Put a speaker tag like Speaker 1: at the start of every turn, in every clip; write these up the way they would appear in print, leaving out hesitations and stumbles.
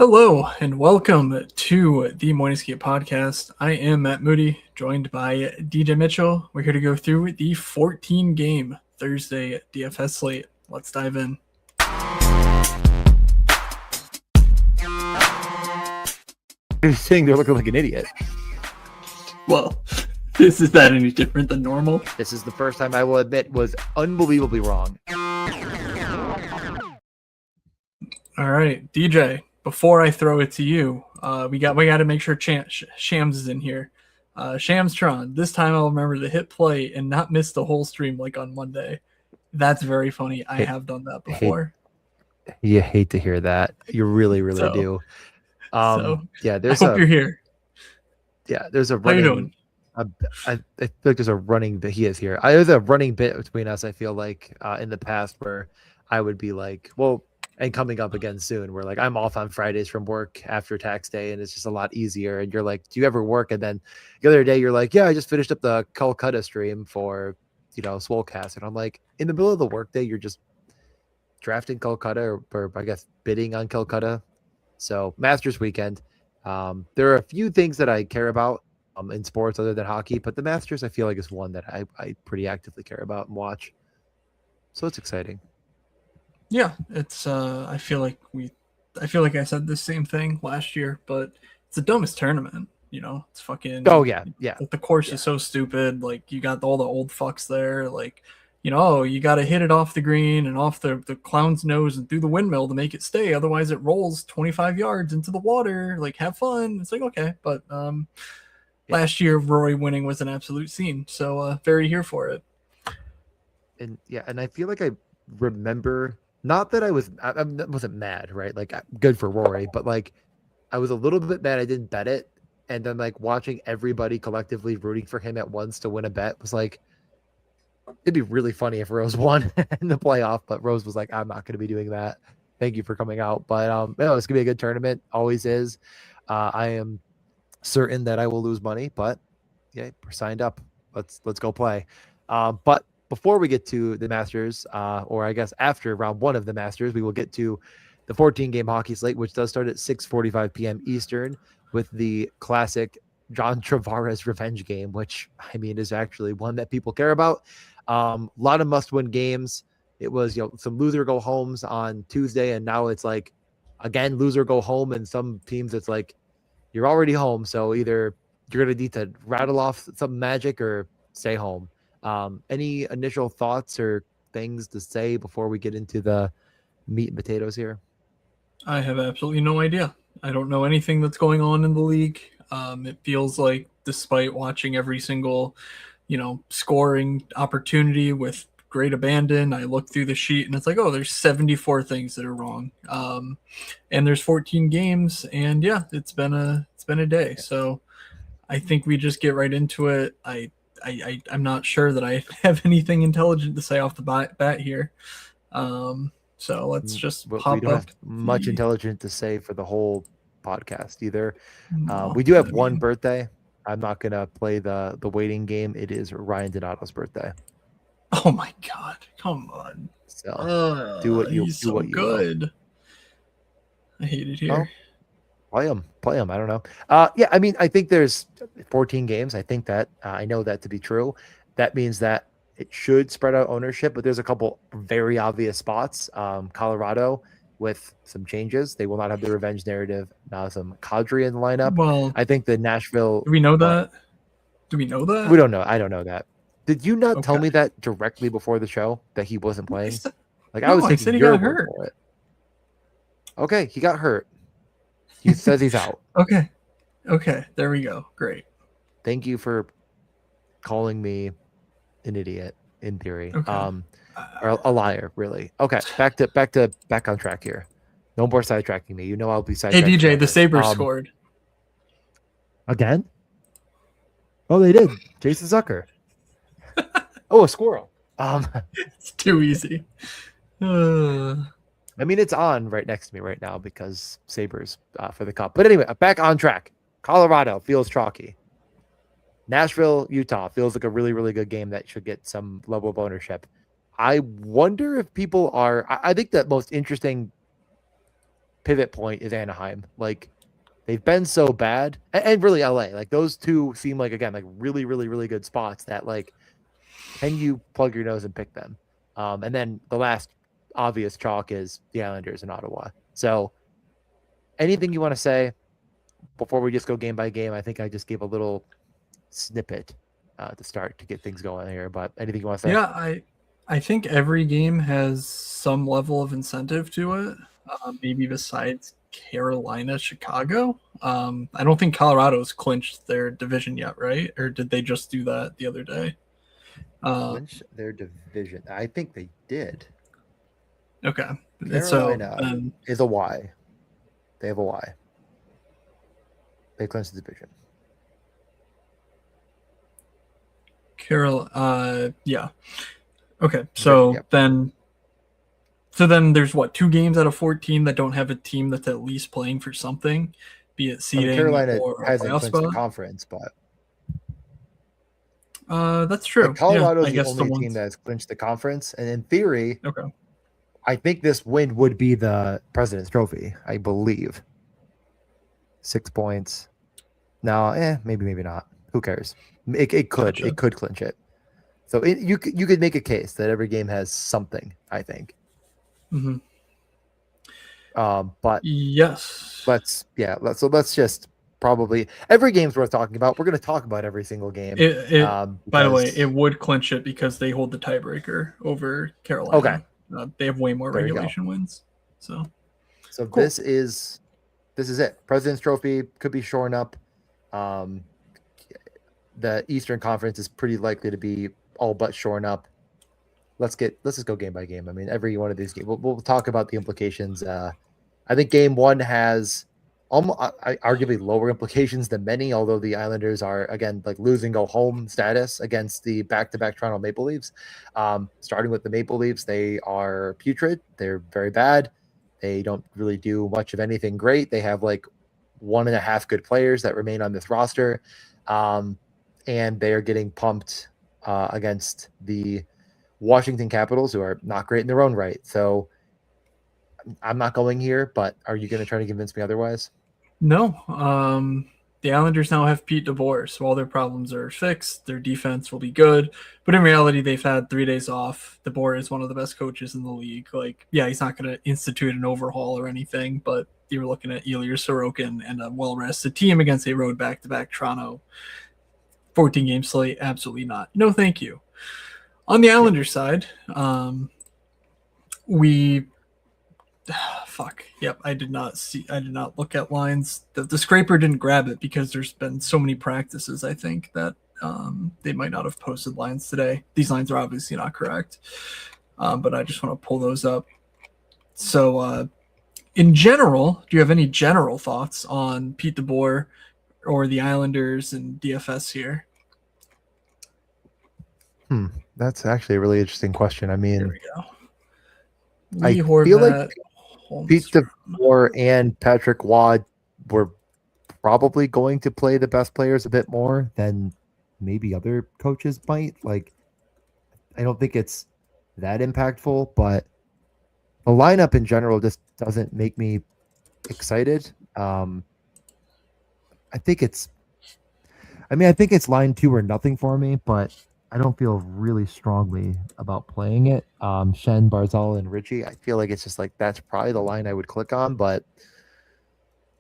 Speaker 1: Hello and welcome to the Morning Skate Podcast. I am Matt Moody, joined by DJ Mitchell. We're here to go through the 14-game Thursday DFS slate. Let's dive in.
Speaker 2: You're saying they're looking like an idiot.
Speaker 1: Well, is that any different than normal?
Speaker 2: This is the first time I will admit was unbelievably wrong.
Speaker 1: All right, DJ. Before I throw it to you, we got to make sure Shams is in here. Shamstron, this time I'll remember to hit play and not miss the whole stream like on Monday. That's very funny. I have done that before.
Speaker 2: You hate to hear that. You really do. Yeah,
Speaker 1: I hope you're here.
Speaker 2: Yeah, there's a
Speaker 1: running. How you doing?
Speaker 2: I feel like there's a running bit. He is here. There's a running bit between us. I feel like in the past where I would be like, well. And coming up again soon, we're like, I'm off on Fridays from work after tax day, and it's just a lot easier. And you're like, do you ever work? And then the other day, you're like, yeah, I just finished up the Calcutta stream for, Swolecast. And I'm like, in the middle of the workday, you're just drafting Calcutta or I guess bidding on Calcutta. So Masters weekend. There are a few things that I care about in sports other than hockey, but the Masters I feel like is one that I pretty actively care about and watch. So it's exciting.
Speaker 1: Yeah, it's I feel like I said the same thing last year, but it's the dumbest tournament, It's fucking the course is so stupid. Like you got all the old fucks there, like you got to hit it off the green and off the clown's nose and through the windmill to make it stay, otherwise it rolls 25 yards into the water. Like have fun. It's like okay, but last year Rory winning was an absolute scene. So very here for it.
Speaker 2: And I feel like I remember not that I wasn't mad, right? Like good for Rory, but like I was a little bit mad I didn't bet it. And then like watching everybody collectively rooting for him at once to win a bet was like, it'd be really funny if Rose won in the playoff, but Rose was like, I'm not going to be doing that. Thank you for coming out. But it's gonna be a good tournament. Always is. I am certain that I will lose money, but yeah, we're signed up. Let's go play. But before we get to the Masters, or I guess after round one of the Masters, we will get to the 14-game hockey slate, which does start at 6:45 p.m. Eastern with the classic John Tavares revenge game, which, I mean, is actually one that people care about. A lot of must-win games. It was, some loser go homes on Tuesday, and now it's like, again, loser go home, and some teams it's like, you're already home, so either you're going to need to rattle off some magic or stay home. Any initial thoughts or things to say before we get into the meat and potatoes here?
Speaker 1: I have absolutely no idea. I don't know anything that's going on in the league. It feels like despite watching every single, scoring opportunity with great abandon, I look through the sheet and it's like, oh, there's 74 things that are wrong. And there's 14 games and yeah, it's been a day. So I think we just get right into it. I'm not sure that I have anything intelligent to say off the bat here. So let's just pop
Speaker 2: we don't
Speaker 1: up.
Speaker 2: Have much intelligent to say for the whole podcast either. We do have one birthday. I'm not going to play the waiting game. It is Ryan Donato's birthday.
Speaker 1: Oh my God. Come on.
Speaker 2: So do what you
Speaker 1: he's do. So what you good. Will. I hate it here.
Speaker 2: Play him. I don't know. Yeah, I mean, I think there's 14 games. I think that I know that to be true. That means that it should spread out ownership, but there's a couple very obvious spots. Colorado with some changes. They will not have the revenge narrative. Now some Kadri in the lineup.
Speaker 1: Well,
Speaker 2: I think the Nashville.
Speaker 1: Do we know that? Do we know that?
Speaker 2: We don't know. I don't know that. Did you not tell me that directly before the show that he wasn't playing? Like I was thinking your word for it. Okay, he got hurt. He says he's out.
Speaker 1: Okay, there we go. Great.
Speaker 2: Thank you for calling me an idiot in theory. Okay. Or a liar, really. Okay, back on track here. No more sidetracking me. I'll be sidetracking.
Speaker 1: Hey DJ, the Sabres scored.
Speaker 2: Again? Oh, they did. Jason Zucker. Oh, a squirrel.
Speaker 1: It's too easy.
Speaker 2: I mean, it's on right next to me right now because Sabres for the cup. But anyway, back on track. Colorado feels chalky. Nashville, Utah feels like a really, really good game that should get some level of ownership. I wonder if people are – I think the most interesting pivot point is Anaheim. Like they've been so bad, and really LA. Like those two seem like again like really really really good spots that like can you plug your nose and pick them? And then the last obvious chalk is the Islanders in Ottawa. So anything you want to say before we just go game by game? I think I just gave a little snippet to start to get things going here. But anything you want to say?
Speaker 1: Yeah, I think every game has some level of incentive to it. Maybe besides Carolina, Chicago. I don't think Colorado's clinched their division yet, right? Or did they just do that the other day?
Speaker 2: Clinch their division. I think they did.
Speaker 1: Okay.
Speaker 2: Carolina is a Y. They have a Y. They clinched the division.
Speaker 1: Yeah. Okay. So
Speaker 2: Yep.
Speaker 1: then there's what, 2 games out of 14 that don't have a team that's at least playing for something, be it seeding
Speaker 2: Carolina
Speaker 1: or a
Speaker 2: hasn't
Speaker 1: playoff
Speaker 2: clinched the
Speaker 1: spot.
Speaker 2: conference, but
Speaker 1: That's true.
Speaker 2: like Colorado's
Speaker 1: I
Speaker 2: the
Speaker 1: guess
Speaker 2: only team that has clinched the conference, and in theory,
Speaker 1: Okay.
Speaker 2: I think this win would be the President's Trophy. I believe 6 points. No, maybe not. Who cares? It could
Speaker 1: Gotcha.
Speaker 2: clinch it. So you could make a case that every game has something. I think.
Speaker 1: Mm-hmm.
Speaker 2: But
Speaker 1: Yes.
Speaker 2: let's just probably every game's worth talking about. We're going to talk about every single game.
Speaker 1: By the way, it would clinch it because they hold the tiebreaker over Carolina.
Speaker 2: Okay.
Speaker 1: They have way more regulation wins. So
Speaker 2: cool. This is it. President's Trophy could be shorn up. The Eastern Conference is pretty likely to be all but shorn up. Let's just go game by game. I mean, every one of these games, we'll talk about the implications. I think game 1 has arguably lower implications than many, although the Islanders are again like losing go home status against the back-to-back Toronto Maple Leafs. Starting with the Maple Leafs, they are putrid. They're very bad. They don't really do much of anything great. They have like 1.5 good players that remain on this roster, and they are getting pumped against the Washington Capitals, who are not great in their own right. So I'm not going here, but are you going to try to convince me otherwise?
Speaker 1: No. The Islanders now have Pete DeBoer, so all their problems are fixed. Their defense will be good. But in reality, they've had 3 days off. DeBoer is one of the best coaches in the league. Like, yeah, he's not going to institute an overhaul or anything, but you were looking at Ilya Sorokin and a well-rested team against a road back-to-back Toronto 14-game slate. Absolutely not. No, thank you. On the Islanders side, I did not look at lines. The scraper didn't grab it because there's been so many practices, I think, that they might not have posted lines today. These lines are obviously not correct, but I just want to pull those up. So in general, do you have any general thoughts on Pete DeBoer or the Islanders and DFS here?
Speaker 2: That's actually a really interesting question. I mean,
Speaker 1: there we go.
Speaker 2: I feel like Pete DeBoer and Patrick Waugh were probably going to play the best players a bit more than maybe other coaches might. Like, I don't think it's that impactful, but the lineup in general just doesn't make me excited. I think it's line 2 or nothing for me, but I don't feel really strongly about playing it. Shen, Barzal, and Richie. I feel like it's just like that's probably the line I would click on, but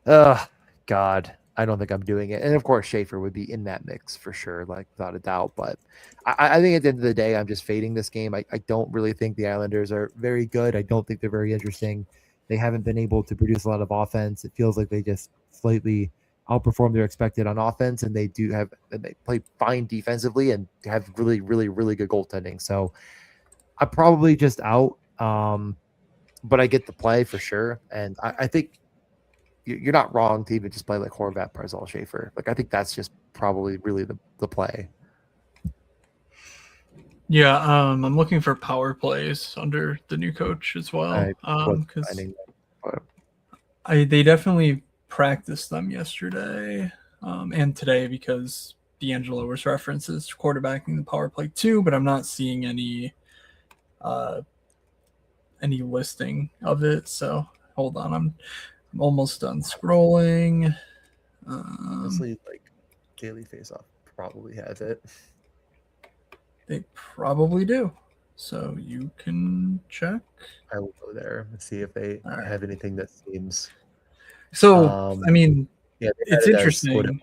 Speaker 2: God, I don't think I'm doing it. And of course, Schaefer would be in that mix for sure, like without a doubt. But I think at the end of the day, I'm just fading this game. I don't really think the Islanders are very good. I don't think they're very interesting. They haven't been able to produce a lot of offense. It feels like they just slightly outperform their expected on offense, and they play fine defensively and have really, really, really good goaltending. So I'm probably just out, but I get the play for sure. And I think you're not wrong to even just play like Horvat, Barzal, Schaefer. Like I think that's just probably really the play.
Speaker 1: Yeah, I'm looking for power plays under the new coach as well. Because they definitely practiced them yesterday and today because D'Angelo was references quarterbacking the power play too, but I'm not seeing any listing of it. So Hold on, I'm almost done scrolling.
Speaker 2: Honestly, like Daily Faceoff probably has it.
Speaker 1: They probably do. So you can check.
Speaker 2: I will go there and see if they
Speaker 1: All right.
Speaker 2: have anything that seems.
Speaker 1: So I mean,
Speaker 2: Yeah, they had
Speaker 1: it's
Speaker 2: it as
Speaker 1: interesting.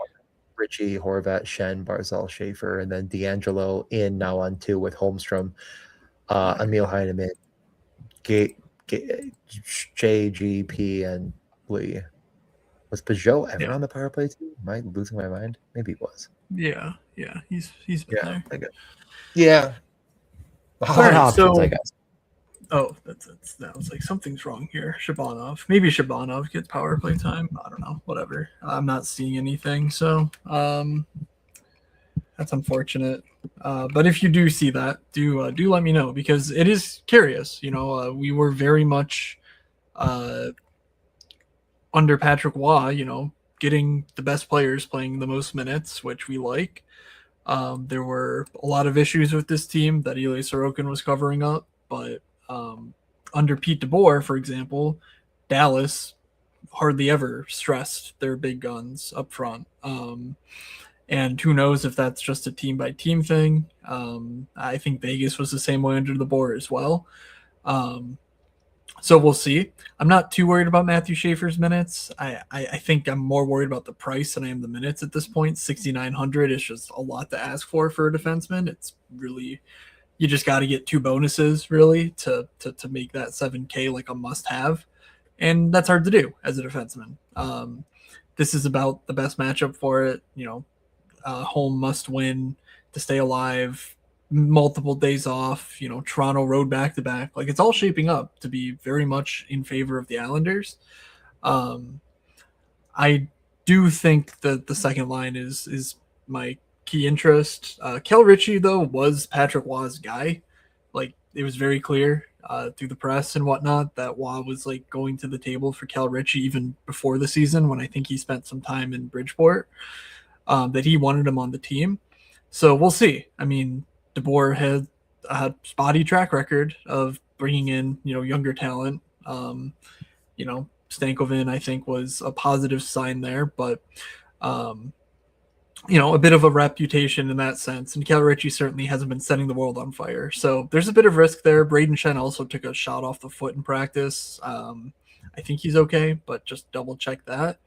Speaker 2: Richie, Horvat, Shen, Barzal, Schaefer, and then D'Angelo in now on 2 with Holmstrom, Emil Heineman, JGP, and Lee. Was Peugeot ever
Speaker 1: Yeah,
Speaker 2: on the power play too? Am I losing my mind? Maybe he was.
Speaker 1: yeah, he's been
Speaker 2: Yeah,
Speaker 1: there.
Speaker 2: I guess. Yeah. A
Speaker 1: All
Speaker 2: lot of
Speaker 1: right,
Speaker 2: options, I
Speaker 1: so
Speaker 2: guess.
Speaker 1: oh, that was like something's wrong here. Shabanov, maybe Shabanov gets power play time. I don't know. Whatever. I'm not seeing anything, so that's unfortunate. But if you do see that, do let me know because it is curious. We were very much uh, under Patrick Waugh. Getting the best players playing the most minutes, which we like. There were a lot of issues with this team that Ilya Sorokin was covering up, but under Pete DeBoer, for example, Dallas hardly ever stressed their big guns up front. And who knows if that's just a team by team thing. I think Vegas was the same way under DeBoer as well. Um, so we'll see. I'm not too worried about Matthew Schaefer's minutes. I think I'm more worried about the price than I am the minutes at this point. 6,900 is just a lot to ask for a defenseman. It's really you just got to get 2 bonuses really to make that 7K like a must have, and that's hard to do as a defenseman. This is about the best matchup for it. Home must win to stay alive, multiple days off, Toronto road back to back. Like it's all shaping up to be very much in favor of the Islanders. Um, I do think that the second line is my key interest. Kel Ritchie though was Patrick Waugh's guy. Like it was very clear through the press and whatnot that Waugh was like going to the table for Kel Ritchie even before the season when I think he spent some time in Bridgeport. That he wanted him on the team. So we'll see. I mean, DeBoer had a spotty track record of bringing in younger talent. Stankoven I think was a positive sign there, but um, a bit of a reputation in that sense. And Cal Ritchie certainly hasn't been setting the world on fire. So there's a bit of risk there. Braden Shen also took a shot off the foot in practice. I think he's okay, but just double check that.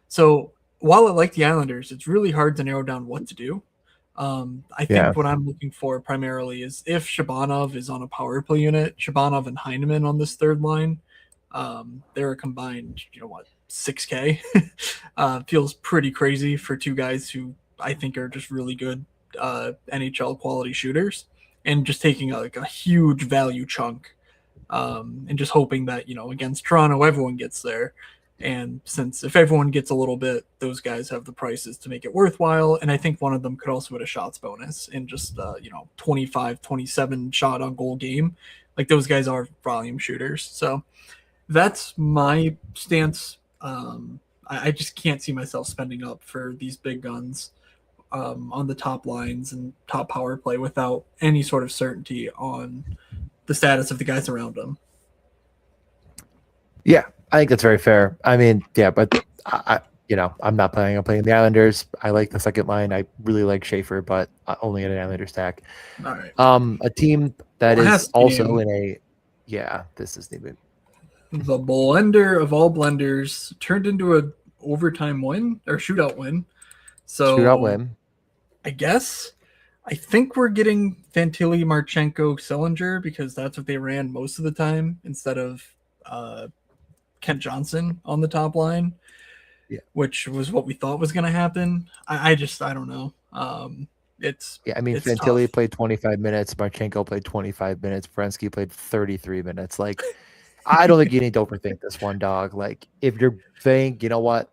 Speaker 1: So while I like the Islanders, it's really hard to narrow down what to do. I
Speaker 2: Yeah.
Speaker 1: think what I'm looking for primarily is if Shabanov is on a power play unit, Shabanov and Heineman on this third line, they're a combined, 6K. Feels pretty crazy for 2 guys who I think are just really good NHL quality shooters, and just taking a huge value chunk, and just hoping that against Toronto everyone gets there. And since if everyone gets a little bit, those guys have the prices to make it worthwhile. And I think one of them could also hit a shots bonus in just 25, 27 shot on goal game. Like those guys are volume shooters. So that's my stance. I just can't see myself spending up for these big guns on the top lines and top power play without any sort of certainty on the status of the guys around them.
Speaker 2: Yeah, I think that's very fair. I mean, yeah, but I'm not planning on playing the Islanders. I like the second line. I really like Schaefer, but only in an Islanders stack.
Speaker 1: All right.
Speaker 2: A team that is also in a, this is even
Speaker 1: the blender of all blenders turned into a overtime win or shootout win. So
Speaker 2: shootout win.
Speaker 1: I think we're getting Fantilli, Marchenko, Sillinger because that's what they ran most of the time instead of Kent Johnson on the top line, which was what we thought was going to happen. I don't know. It's
Speaker 2: Fantilli
Speaker 1: tough.
Speaker 2: played 25 minutes. Marchenko played 25 minutes. Brensky played 33 minutes. Like, I don't think you need to overthink this one, dog. Like, if you're saying, you know what,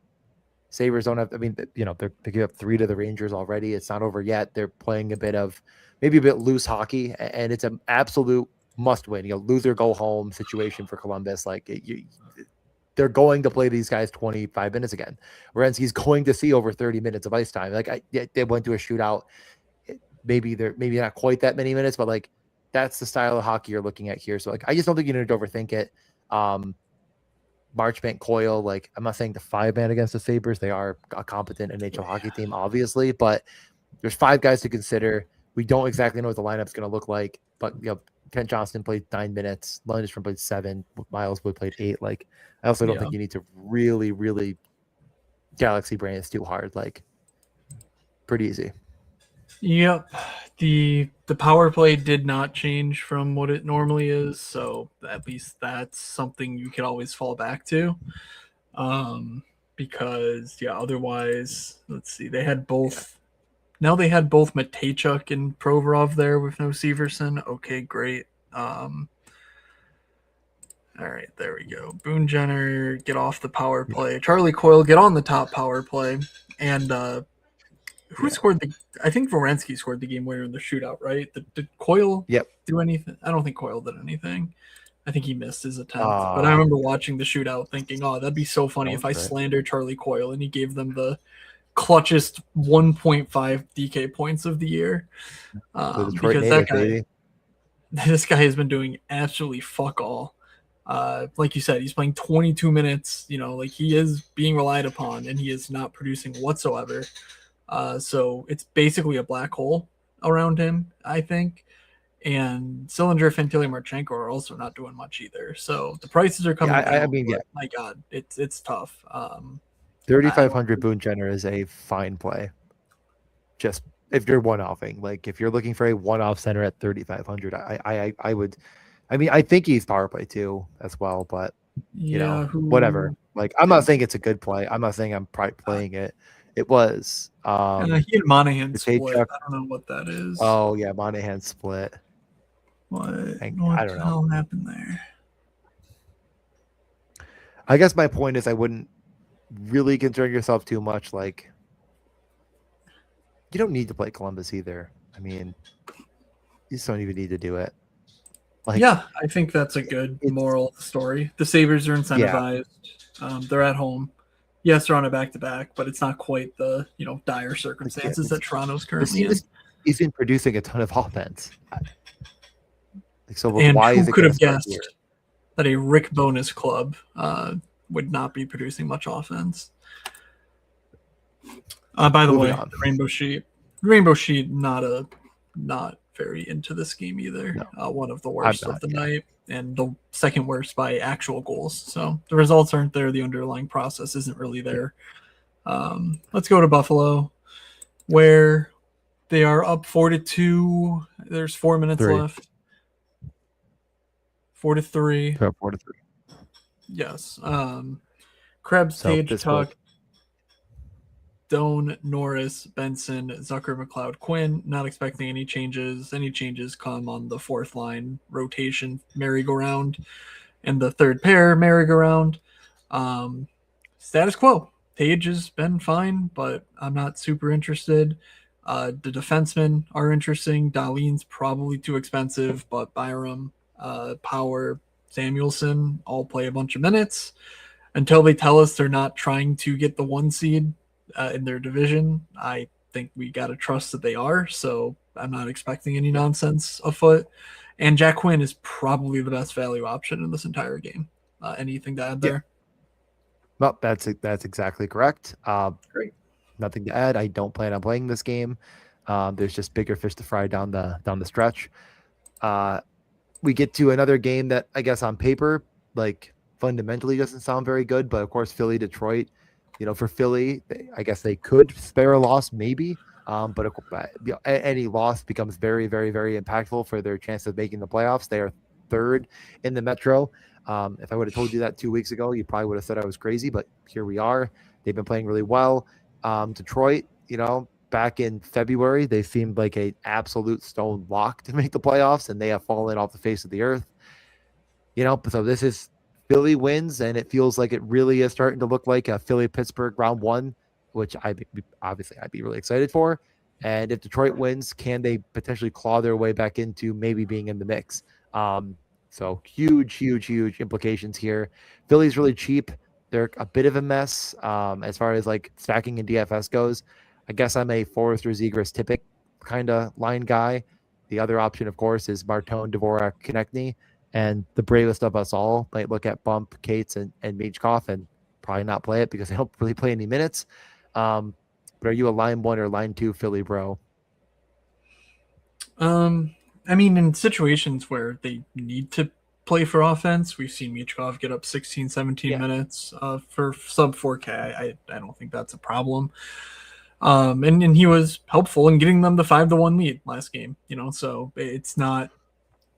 Speaker 2: Sabres don't have, I mean, they're picking up 3 to the Rangers already. It's not over yet. They're playing maybe a bit loose hockey, and it's an absolute must win. Lose or go home situation for Columbus. Like, they're going to play these guys 25 minutes again. Werenski's going to see over 30 minutes of ice time. Like, they went to a shootout. Maybe not quite that many minutes, but like, that's the style of hockey you're looking at here. So like, I just don't think you need to overthink it. Marchbank Coyle, like I'm not saying the 5-man against the Sabres. They are a competent NHL hockey team, obviously, but there's 5 guys to consider. We don't exactly know what the lineup's going to look like, but Kent Johnston played 9 minutes. Lundstrom played 7. Miles Wood played 8. Like, I also don't think you need to really, really galaxy brain is too hard. Like, pretty easy.
Speaker 1: Yep. The power play did not change from what it normally is, so at least that's something you could always fall back to. Because otherwise, let's see, they had both. Now they had both Matejchuk and Provorov there with no Severson. Okay, great. All right, there we go. Boone Jenner, get off the power play. Charlie Coyle, get on the top power play. And who scored the? I think Werenski scored the game winner in the shootout, right? Did Coyle do anything? I don't think Coyle did anything. I think he missed his attempt. But I remember watching the shootout thinking, oh, that'd be so funny if I slandered Charlie Coyle and he gave them the clutchest 1.5 DK points of the year. Because that guy, baby. This guy has been doing absolutely fuck all. Like you said, he's playing 22 minutes. Like he is being relied upon, and he is not producing whatsoever. So it's basically a black hole around him, I think. And Sillinger, Fantilli, Marchenko are also not doing much either. So the prices are coming down. My God, it's tough.
Speaker 2: 3,500 Boone Jenner is a fine play. Just if you're one-offing, like if you're looking for a one-off center at 3,500, I would. I mean, I think he's power play too as well, but whatever. Like I'm not saying it's a good play. I'm not saying I'm playing it. It was.
Speaker 1: He and Monahan split. I don't know what that is.
Speaker 2: Oh yeah, Monahan split.
Speaker 1: What I don't know. The hell happened there?
Speaker 2: I guess my point is I wouldn't really concern yourself too much. Like, you don't need to play Columbus either. I mean, you just don't even need to do it.
Speaker 1: Like, I think that's a good moral of the story. The Sabres are incentivized. Yeah. They're at home. Yes, they're on a back-to-back, but it's not quite the dire circumstances that Toronto's currently in.
Speaker 2: He's been producing a ton of offense.
Speaker 1: So and why who could have guessed that a Rick Bonus club would not be producing much offense? By the way, the Rainbow Sheet, not very into this game either. No, one of the worst of the night, and the second worst by actual goals. So the results aren't there. The underlying process isn't really there. Let's go to Buffalo, where they are up 4-2. There's 4 minutes left. 4-3.
Speaker 2: 4-3.
Speaker 1: Yes. Krebs, Tage, Tuck, Doan, Norris, Benson, Zucker, McLeod, Quinn. Not expecting any changes. Any changes come on the fourth line rotation merry-go-round and the third pair merry-go-round. Status quo. Tage has been fine, but I'm not super interested. The defensemen are interesting. Dahlin's probably too expensive, but Byram, Power, Samuelson all play a bunch of minutes until they tell us they're not trying to get the 1 seed in their division. I think we got to trust that they are, so I'm not expecting any nonsense afoot. And Jack Quinn is probably the best value option in this entire game. Anything to add there?
Speaker 2: Well, that's exactly correct.
Speaker 1: Great.
Speaker 2: Nothing to add. I don't plan on playing this game. There's just bigger fish to fry down the stretch. We get to another game that I guess on paper, like fundamentally doesn't sound very good, but of course Philly, Detroit, for Philly, I guess they could spare a loss maybe, but any loss becomes very, very, very impactful for their chance of making the playoffs. They are third in the Metro. If I would have told you that 2 weeks ago, you probably would have said I was crazy, but here we are. They've been playing really well. Detroit, back in February, they seemed like an absolute stone lock to make the playoffs, and they have fallen off the face of the earth. So this is Philly wins, and it feels like it really is starting to look like a Philly-Pittsburgh round 1, which I'd be really excited for. And if Detroit wins, can they potentially claw their way back into maybe being in the mix? So huge, huge, huge implications here. Philly's really cheap. They're a bit of a mess as far as like stacking in DFS goes. I guess I'm a Forrester, Zegras, Tippett kind of line guy. The other option, of course, is Martone, Dvorak, Konechny. And the bravest of us all might look at Bump, Cates, and Michkov and probably not play it because they don't really play any minutes. But are you a line 1 or line 2 Philly bro?
Speaker 1: I mean, in situations where they need to play for offense, we've seen Michkov get up 16, 17
Speaker 2: Yeah.
Speaker 1: minutes for sub 4K. I don't think that's a problem. And he was helpful in getting them the 5-1 lead last game, so it's not.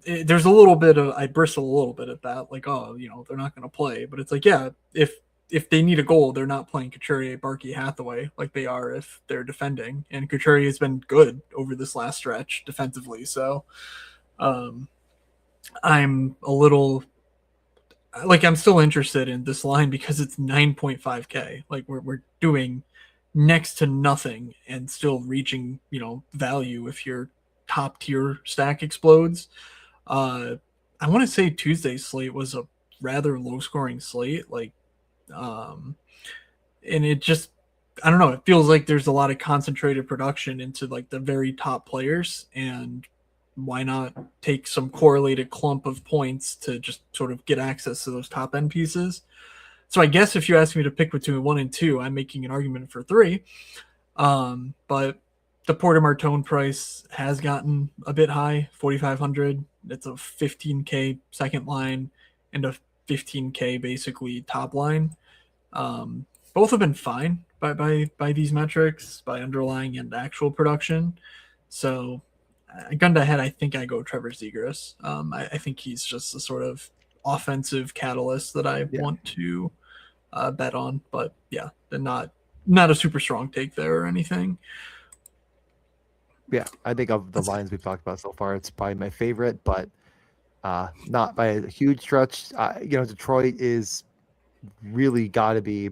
Speaker 1: There's a little bit of I bristle a little bit at that, like, oh, they're not going to play, but it's like, yeah, if they need a goal, they're not playing Couturier, Barkey, Hathaway like they are if they're defending, and Couturier has been good over this last stretch defensively, so um, I'm a little like I'm still interested in this line because it's 9.5k. Like we're doing next to nothing and still reaching value if your top tier stack explodes. Uh, I want to say Tuesday's slate was a rather low scoring slate, um, and it just I don't know. It feels like there's a lot of concentrated production into like the very top players, and why not take some correlated clump of points to just sort of get access to those top end pieces? So I guess if you ask me to pick between 1 and 2, I'm making an argument for 3. But the Porter Martone price has gotten a bit high, 4,500. It's a 15k second line and a 15k basically top line. Both have been fine by these metrics, by underlying and actual production. So, gun to head, I think I go Trevor Zegras. I think he's just a sort of offensive catalyst that I
Speaker 2: Yeah.
Speaker 1: want to bet on. But yeah, not a super strong take there or anything.
Speaker 2: Yeah, I think of the lines we've talked about so far, it's probably my favorite, but not by a huge stretch. Detroit is really got to be,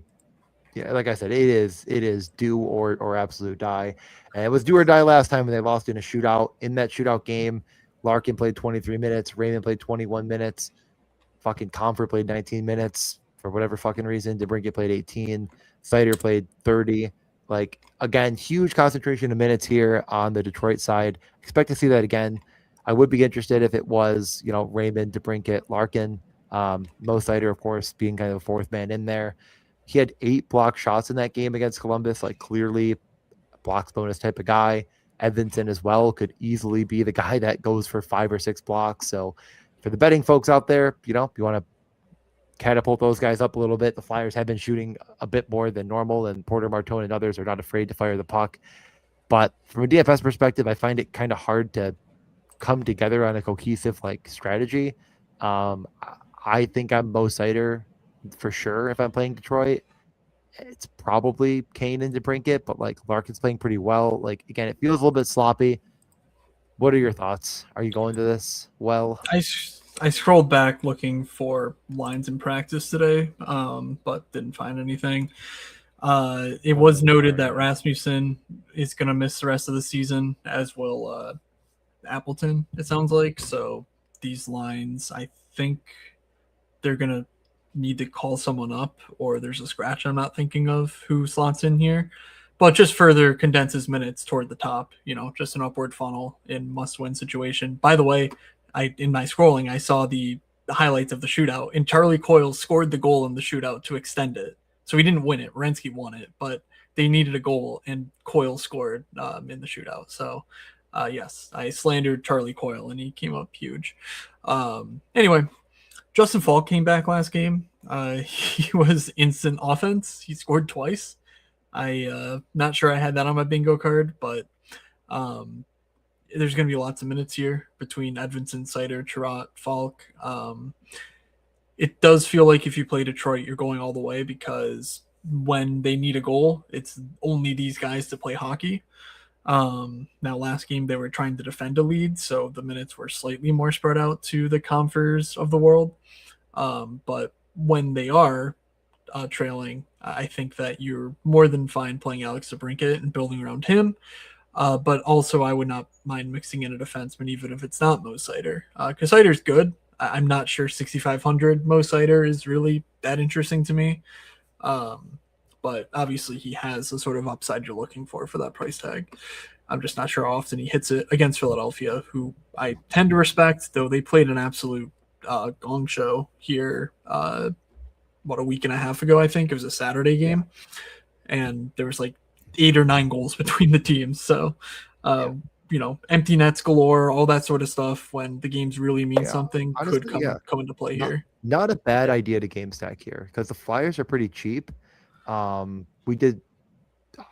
Speaker 2: yeah, like I said, it is do or absolute die. And it was do or die last time when they lost in a shootout. In that shootout game, Larkin played 23 minutes, Raymond played 21 minutes, fucking Comfort played 19 minutes for whatever fucking reason. DeBrincat played 18, Seider played 30. Like, again, huge concentration of minutes here on the Detroit side. Expect to see that again. I would be interested if it was, Raymond, DeBrincat, Larkin, Mo Seider, of course, being kind of the fourth man in there. He had 8 block shots in that game against Columbus, like clearly a blocks bonus type of guy. Edvinson as well could easily be the guy that goes for 5 or 6 blocks. So for the betting folks out there, you want to catapult those guys up a little bit. The Flyers have been shooting a bit more than normal, and Porter Martone and others are not afraid to fire the puck. But from a DFS perspective, I find it kind of hard to come together on a cohesive strategy. I think I'm Mo Seider for sure if I'm playing Detroit. It's probably Kane and DeBrincat, but Larkin's playing pretty well. Again, it feels a little bit sloppy. What are your thoughts? Are you going to this well?
Speaker 1: I scrolled back looking for lines in practice today, but didn't find anything. It was noted that Rasmussen is going to miss the rest of the season, as will Appleton, it sounds like. So these lines, I think they're going to need to call someone up, or there's a scratch I'm not thinking of who slots in here. But just further condenses minutes toward the top, just an upward funnel in must-win situation. By the way, in my scrolling, I saw the highlights of the shootout, and Charlie Coyle scored the goal in the shootout to extend it. So he didn't win it. Renski won it, but they needed a goal, and Coyle scored in the shootout. So, yes, I slandered Charlie Coyle, and he came up huge. Anyway, Justin Falk came back last game. He was instant offense. He scored twice. Not sure I had that on my bingo card, but there's going to be lots of minutes here between Edvinson, Seider, Chirot, Falk. It does feel like if you play Detroit, you're going all the way because when they need a goal, it's only these guys to play hockey. Now, last game, they were trying to defend a lead, so the minutes were slightly more spread out to the Comfers of the world. But when they are trailing, I think that you're more than fine playing Alex DeBrincat and building around him. But also, I would not mind mixing in a defenseman, even if it's not Mo Seider. Because Seider's good. I'm not sure 6,500 Mo Seider is really that interesting to me. But obviously, he has the sort of upside you're looking for that price tag. I'm just not sure how often he hits it against Philadelphia, who I tend to respect, though they played an absolute Gong Show here, what, a week and a half ago, I think. It was a Saturday
Speaker 2: Yeah.
Speaker 1: game, and there was like 8 or 9 goals between the teams. So,
Speaker 2: Yeah.
Speaker 1: empty nets galore, all that sort of stuff when the games really mean
Speaker 2: Yeah.
Speaker 1: something could
Speaker 2: Honestly, yeah.
Speaker 1: come into play
Speaker 2: Not
Speaker 1: here.
Speaker 2: not a bad idea to game stack here because the Flyers are pretty cheap. We did.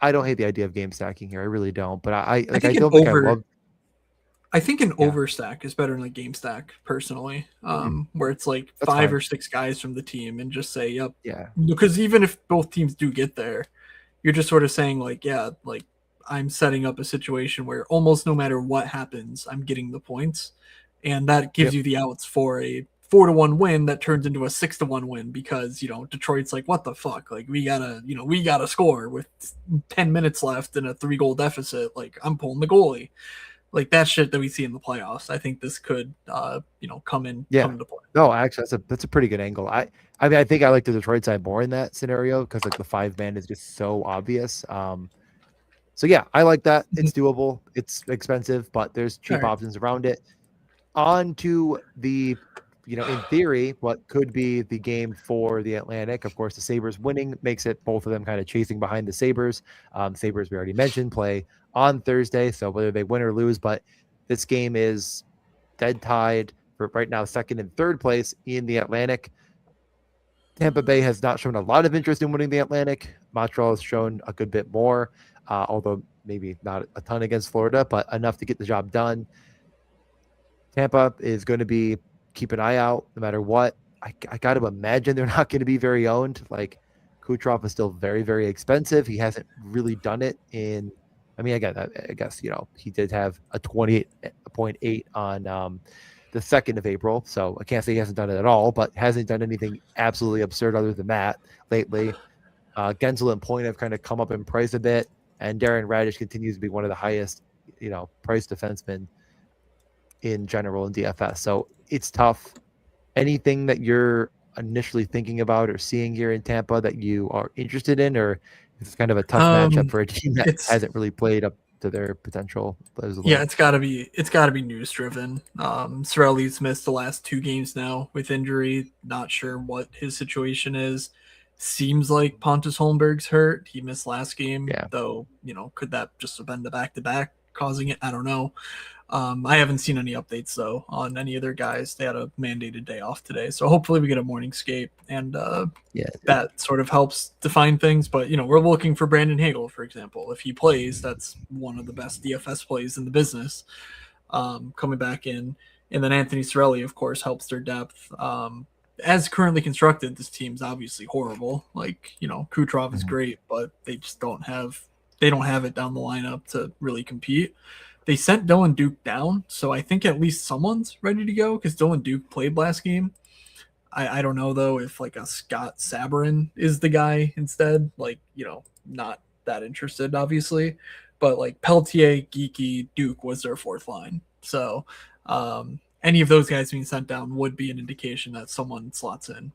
Speaker 2: I don't hate the idea of game stacking here. I really don't. But
Speaker 1: I
Speaker 2: I
Speaker 1: think an
Speaker 2: don't think I
Speaker 1: over
Speaker 2: love.
Speaker 1: I think an
Speaker 2: Yeah.
Speaker 1: overstack is better than a game stack, personally.
Speaker 2: Mm,
Speaker 1: Where it's like
Speaker 2: that's
Speaker 1: 5 or 6 guys from the team and just say, "Yep,"
Speaker 2: yeah.
Speaker 1: because even if both teams do get there, you're just sort of saying like, "Yeah, like I'm setting up a situation where almost no matter what happens, I'm getting the points," and that gives
Speaker 2: Yep.
Speaker 1: you the outs for a 4-1 win that turns into a 6-1 win because Detroit's like, "What the fuck? Like we gotta score with 10 minutes left in a 3 goal deficit. Like I'm pulling the goalie." Like that shit that we see in the playoffs. I think this could come
Speaker 2: Yeah.
Speaker 1: into play.
Speaker 2: No, actually, that's a pretty good angle. I mean, I think I like the Detroit side more in that scenario because like the 5 man is just so obvious. So yeah, I like that.
Speaker 1: Mhm.
Speaker 2: It's doable. It's expensive, but there's
Speaker 1: All
Speaker 2: cheap
Speaker 1: right.
Speaker 2: options around it. On to the, in theory, what could be the game for the Atlantic. Of course, the Sabres winning makes it both of them kind of chasing behind the Sabres. Sabres, we already mentioned, play on Thursday. So whether they win or lose, but this game is dead tied for right now, second and third place in the Atlantic. Tampa Bay has not shown a lot of interest in winning the Atlantic. Montreal has shown a good bit more, although maybe not a ton against Florida, but enough to get the job done. Tampa is going to be keep an eye out no matter what. I got to imagine they're not going to be very owned. Like Kucherov is still very, very expensive. He hasn't really done it in. I mean, I guess he did have a 28.8 on the 2nd of April, so I can't say he hasn't done it at all, but hasn't done anything absolutely absurd other than that lately. Gensel and Point have kind of come up in price a bit, and Darren Radish continues to be one of the highest, price defensemen in general in DFS. So it's tough. Anything that you're initially thinking about or seeing here in Tampa that you are interested in, or it's kind of a tough matchup
Speaker 1: Um,
Speaker 2: for a team that
Speaker 1: it's
Speaker 2: hasn't really played up to their potential as a
Speaker 1: Yeah,
Speaker 2: little.
Speaker 1: it's gotta be news driven. Sorelli's missed the last 2 games now with injury. Not sure what his situation is. Seems like Pontus Holmberg's hurt. He missed last game,
Speaker 2: Yeah.
Speaker 1: though. Could that just have been the back to back causing it? I don't know. I haven't seen any updates though on any of their guys. They had a mandated day off today, so hopefully we get a morning skate and
Speaker 2: Yeah.
Speaker 1: that sort of helps define things. But we're looking for Brandon Hagel, for example. If he plays, that's one of the best DFS plays in the business. Coming back in, and then Anthony Cirelli, of course, helps their depth. As currently constructed, this team's obviously horrible. Like Kucherov is
Speaker 2: Mhm.
Speaker 1: great, but they just don't have it down the lineup to really compete. They sent Dylan Duke down, so I think at least someone's ready to go because Dylan Duke played last game. I don't know though if like a Scott Sabrin is the guy instead. Like not that interested obviously, but like Peltier, Geeky, Duke was their fourth line. So any of those guys being sent down would be an indication that someone slots in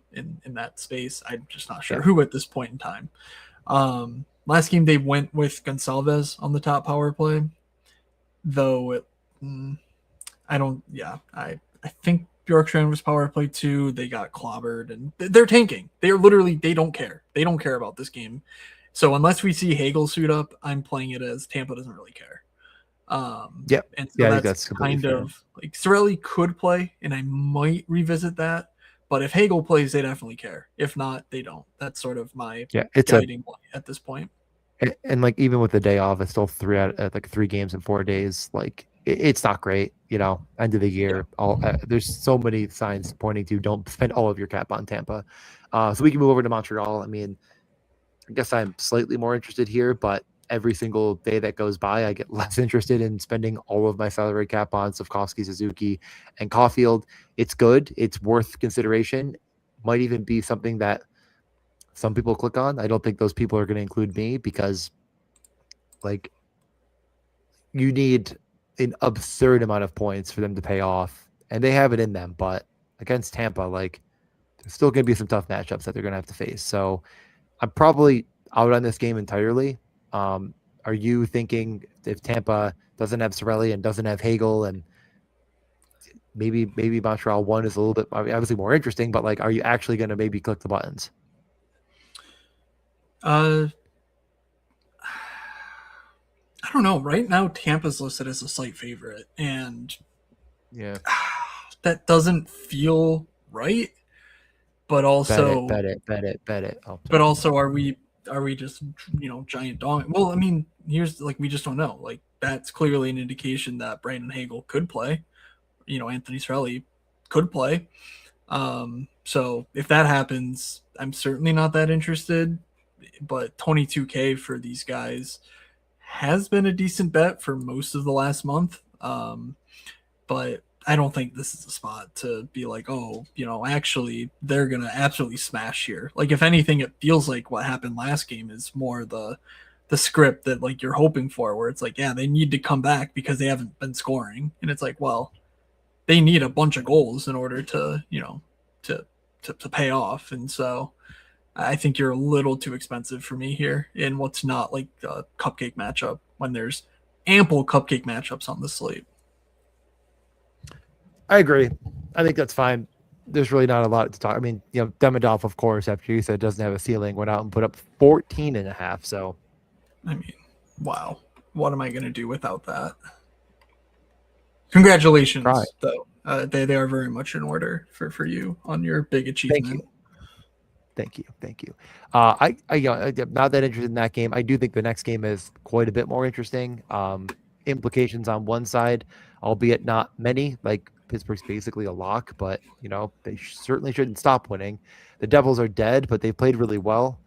Speaker 1: that space. I'm just not sure
Speaker 2: Yeah.
Speaker 1: who at this point in time. Last game they went with Gonsalves on the top power play, though I don't. Yeah, I think Bjorkstrand was power play too. They got clobbered and they're tanking. They don't care. They don't care about this game. So unless we see Hagel suit up, I'm playing it as Tampa doesn't really care.
Speaker 2: Yeah.
Speaker 1: And so
Speaker 2: Yeah. I think
Speaker 1: that's
Speaker 2: that's completely
Speaker 1: kind
Speaker 2: fair.
Speaker 1: of like Sorelli could play, and I might revisit that. But if Hagel plays, they definitely care. If not, they don't. That's sort of my
Speaker 2: Yeah. It's a
Speaker 1: guiding light at this point.
Speaker 2: and like even with the day off, it's still like 3 games in 4 days. Like it's not great, End of the
Speaker 1: Yeah.
Speaker 2: year, all there's so many signs pointing to don't spend all of your cap on Tampa. So we can move over to Montreal. I mean, I guess I'm slightly more interested here, but every single day that goes by, I get less interested in spending all of my salary cap on Slavkovsky, Suzuki, and Caulfield. It's good. It's worth consideration. Might even be something that some people click on. I don't think those people are going to include me because like you need an absurd amount of points for them to pay off, and they have it in them. But against Tampa, like there's still going to be some tough matchups that they're going to have to face. So I'm probably out on this game entirely. Are you thinking if Tampa doesn't have Sorelli and doesn't have Hagel and maybe Montreal 1 is a little bit obviously more interesting, but like, are you actually going to maybe click the buttons?
Speaker 1: Uh, I don't know. Right now, Tampa's listed as a slight favorite, and
Speaker 2: Yeah.
Speaker 1: that doesn't feel right. But
Speaker 2: Bet it,
Speaker 1: also,
Speaker 2: bet it, bet it, bet it. Oh,
Speaker 1: but
Speaker 2: sorry.
Speaker 1: also, are we just giant dog? Well, I mean, here's like we just don't know. Like that's clearly an indication that Brandon Hagel could play. Anthony Cirelli could play. So if that happens, I'm certainly not that interested. But 22K for these guys has been a decent bet for most of the last month. But I don't think this is a spot to be like, oh, actually, they're going to absolutely smash here. Like, if anything, it feels like what happened last game is more the script that like you're hoping for, where it's like, yeah, they need to come back because they haven't been scoring, and it's like, well, they need a bunch of goals in order to to to pay off, and so I think you're a little too expensive for me here in what's not like a cupcake matchup when there's ample cupcake matchups on the slate.
Speaker 2: I agree. I think that's fine. There's really not a lot to talk. I mean, Demidov, of course, after you said doesn't have a ceiling, went out and put up 14.5. So,
Speaker 1: I mean, wow. What am I going to do without that? Congratulations,
Speaker 2: try.
Speaker 1: though. They are very much in order for you on your big
Speaker 2: Thank you.
Speaker 1: achievement.
Speaker 2: Thank you. Thank you. I'm not that interested in that game. I do think the next game is quite a bit more interesting. Implications on one side, albeit not many. Like Pittsburgh's basically a lock, but they certainly shouldn't stop winning. The Devils are dead, but they played really well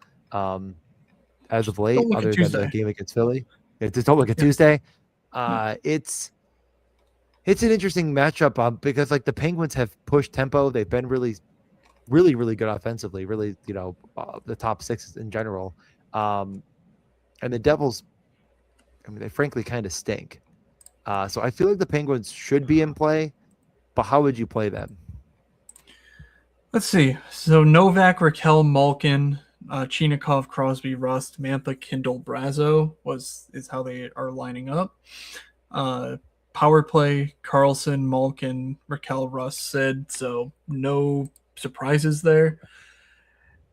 Speaker 2: as of late,
Speaker 1: Don't look at
Speaker 2: other than the
Speaker 1: Tuesday.
Speaker 2: game against Philly. Just don't look at
Speaker 1: Yeah.
Speaker 2: Tuesday.
Speaker 1: Yeah.
Speaker 2: It's an interesting matchup because like the Penguins have pushed tempo. They've been really good offensively, really, the top six in general. And the Devils, I mean, they frankly kind of stink. So I feel like the Penguins should be in play, but how would you play them?
Speaker 1: Let's see. So Novak, Raquel, Malkin, Chinikov, Crosby, Rust, Mantha, Kindle, Brazo is how they are lining up. Uh, Power play: Carlson, Malkin, Raquel, Rust, Sid. So no surprises there.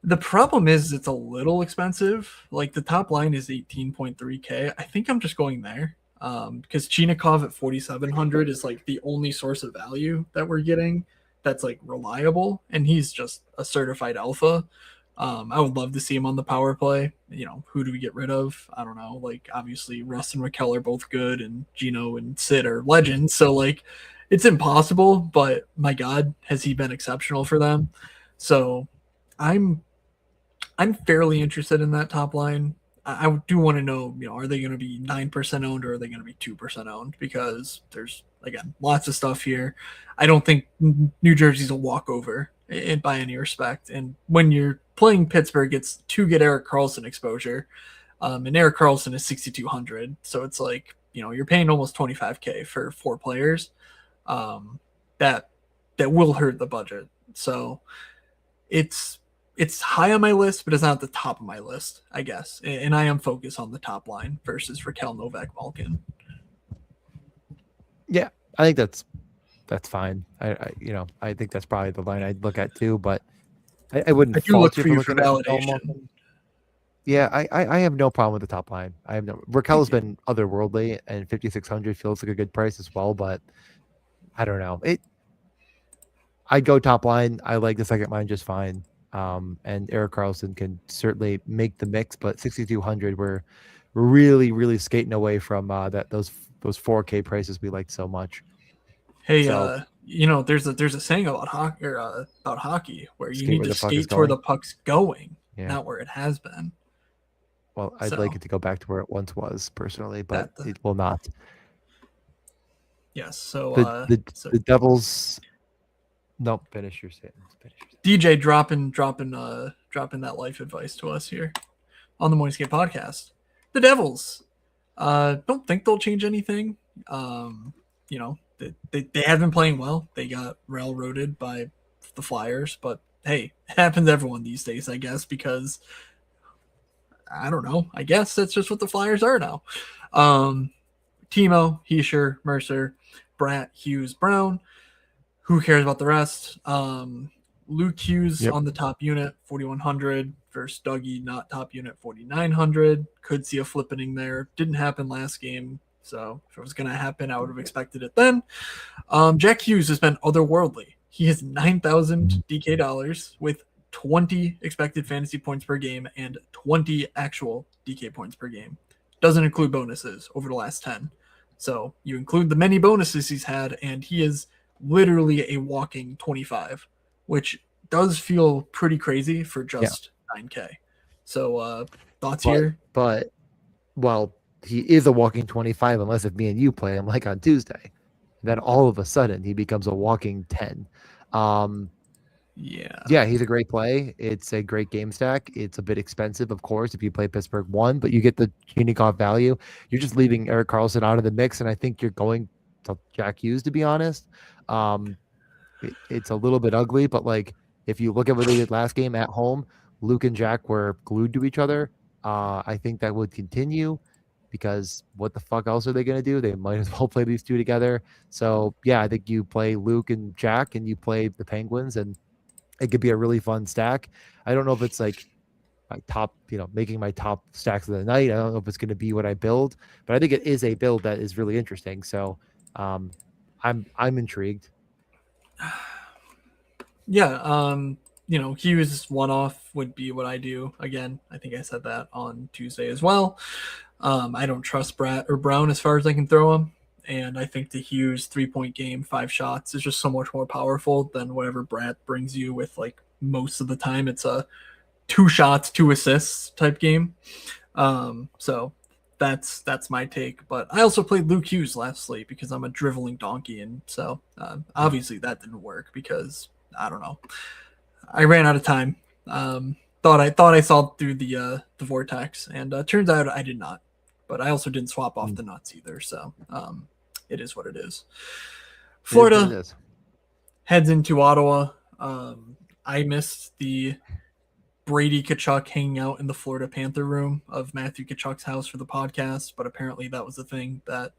Speaker 1: The problem is it's a little expensive. Like the top line is 18.3K. I think I'm just going there because Chinikov at 4,700 is like the only source of value that we're getting that's like reliable, and he's just a certified alpha. I would love to see him on the power play. Who do we get rid of? I don't know. Like obviously Russ and Raquel are both good, and Gino and Sid are legends. So like it's impossible, but my God, has he been exceptional for them? So I'm I'm fairly interested in that top line. I do want to know, are they going to be 9% owned or are they going to be 2% owned? Because there's, again, lots of stuff here. I don't think New Jersey's a walkover by any respect. And when you're playing Pittsburgh, it's to get Eric Carlson exposure. And Eric Carlson is 6,200. So it's like, you're paying almost 25K for four players. Um, that that will hurt the budget. So it's high on my list, but it's not at the top of my list, I guess. And I am focused on the top line versus Raquel, Novak, Malkin.
Speaker 2: Yeah, I think that's fine. I think that's probably the line I'd look at too, but I wouldn't
Speaker 1: I do look
Speaker 2: fault you
Speaker 1: for
Speaker 2: for
Speaker 1: you for
Speaker 2: looking at Raquel
Speaker 1: validation.
Speaker 2: Malkin. Yeah, I have no problem with the top line. I have no. Raquel's been otherworldly, and 5,600 feels like a good price as well. But I don't know. I'd go top line. I like the second line just fine. And Eric Carlson can certainly make the mix, but 6,200, we're really skating away from those 4K prices we like so much.
Speaker 1: Hey,
Speaker 2: So
Speaker 1: there's a saying about hockey where you
Speaker 2: skate
Speaker 1: need
Speaker 2: where
Speaker 1: to
Speaker 2: the puck is
Speaker 1: skate to where
Speaker 2: going.
Speaker 1: the puck's going,
Speaker 2: Yeah.
Speaker 1: not where it has been.
Speaker 2: Well, I'd like
Speaker 1: So
Speaker 2: it to go back to where it once was personally, but
Speaker 1: that
Speaker 2: it will not.
Speaker 1: yes. So
Speaker 2: The the
Speaker 1: so
Speaker 2: the Devils. No, finish your sentence.
Speaker 1: DJ dropping that life advice to us here on the Morning Skate podcast. The Devils. Don't think they'll change anything. They have been playing well. They got railroaded by the Flyers, but hey, it happens to everyone these days, I guess, because I don't know. I guess that's just what the Flyers are now. Um, Timo, Heischer, Mercer, Bratt, Hughes, Brown. Who cares about the rest? Luke Hughes
Speaker 2: Yep.
Speaker 1: on the top unit, 4,100 versus Dougie, not top unit, 4,900. Could see a flippening there. Didn't happen last game. So if it was going to happen, I would have expected it then. Jack Hughes has been otherworldly. He has 9,000 DK dollars with 20 expected fantasy points per game and 20 actual DK points per game. Doesn't include bonuses over the last 10. So you include the many bonuses he's had, and he is literally a walking 25, which does feel pretty crazy for
Speaker 2: Yeah.
Speaker 1: just 9K. So thoughts
Speaker 2: But
Speaker 1: here?
Speaker 2: but well, he is a walking 25 unless if me and you play him like on Tuesday. Then all of a sudden he becomes a walking 10. Um,
Speaker 1: Yeah.
Speaker 2: yeah, he's a great play. It's a great game stack. It's a bit expensive, of course, if you play Pittsburgh one, but you get the unique off value. You're just leaving Eric Carlson out of the mix, and I think you're going to Jack Hughes, to be honest. Um, it's a little bit ugly, but like if you look at what they did last game at home, Luke and Jack were glued to each other. I think that would continue because what the fuck else are they going to do? They might as well play these two together. So yeah, I think you play Luke and Jack, and you play the Penguins, and it could be a really fun stack. I don't know if it's like my top, making my top stacks of the night. I don't know if it's going to be what I build, but I think it is a build that is really interesting. So um, I'm intrigued.
Speaker 1: Yeah, Hughes one off would be what I do. Again, I think I said that on Tuesday as well. I don't trust Brett or Brown as far as I can throw him. And I think the Hughes 3-point game, 5 shots, is just so much more powerful than whatever Brett brings you with, like, most of the time. It's a 2 shots, 2 assists type game. So that's my take. But I also played Luke Hughes last slate because I'm a driveling donkey. And so obviously that didn't work because I don't know. I ran out of time. Thought I saw through the vortex, and turns out I did not. But I also didn't swap off the nuts either, so it is what it is.
Speaker 2: It is what it
Speaker 1: Florida
Speaker 2: is.
Speaker 1: heads into Ottawa. I missed the Brady Kachuk hanging out in the Florida Panther room of Matthew Kachuk's house for the podcast, but apparently that was the thing that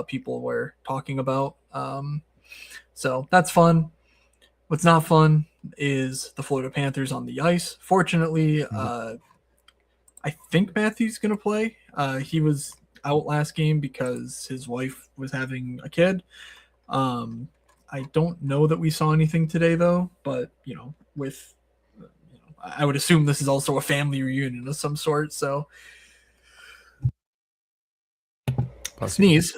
Speaker 1: people were talking about. So that's fun. What's not fun is the Florida Panthers on the ice. Fortunately, I think Matthew's going to play. He was out last game because his wife was having a kid. I don't know that we saw anything today, though, but, I would assume this is also a family reunion of some sort. So, sneeze.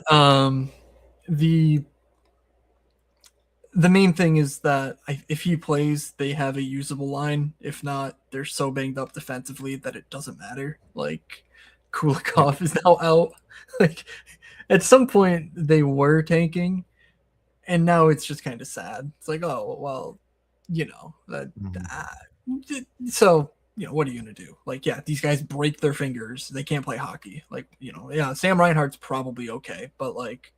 Speaker 1: The main thing is that if he plays, they have a usable line. If not, they're so banged up defensively that it doesn't matter. Like, Kulikov is now out. Like, at some point, they were tanking, and now it's just kind of sad. It's like, oh, well, so, what are you going to do? Like, yeah, these guys break their fingers. They can't play hockey. Like, yeah, Sam Reinhart's probably okay, but, like,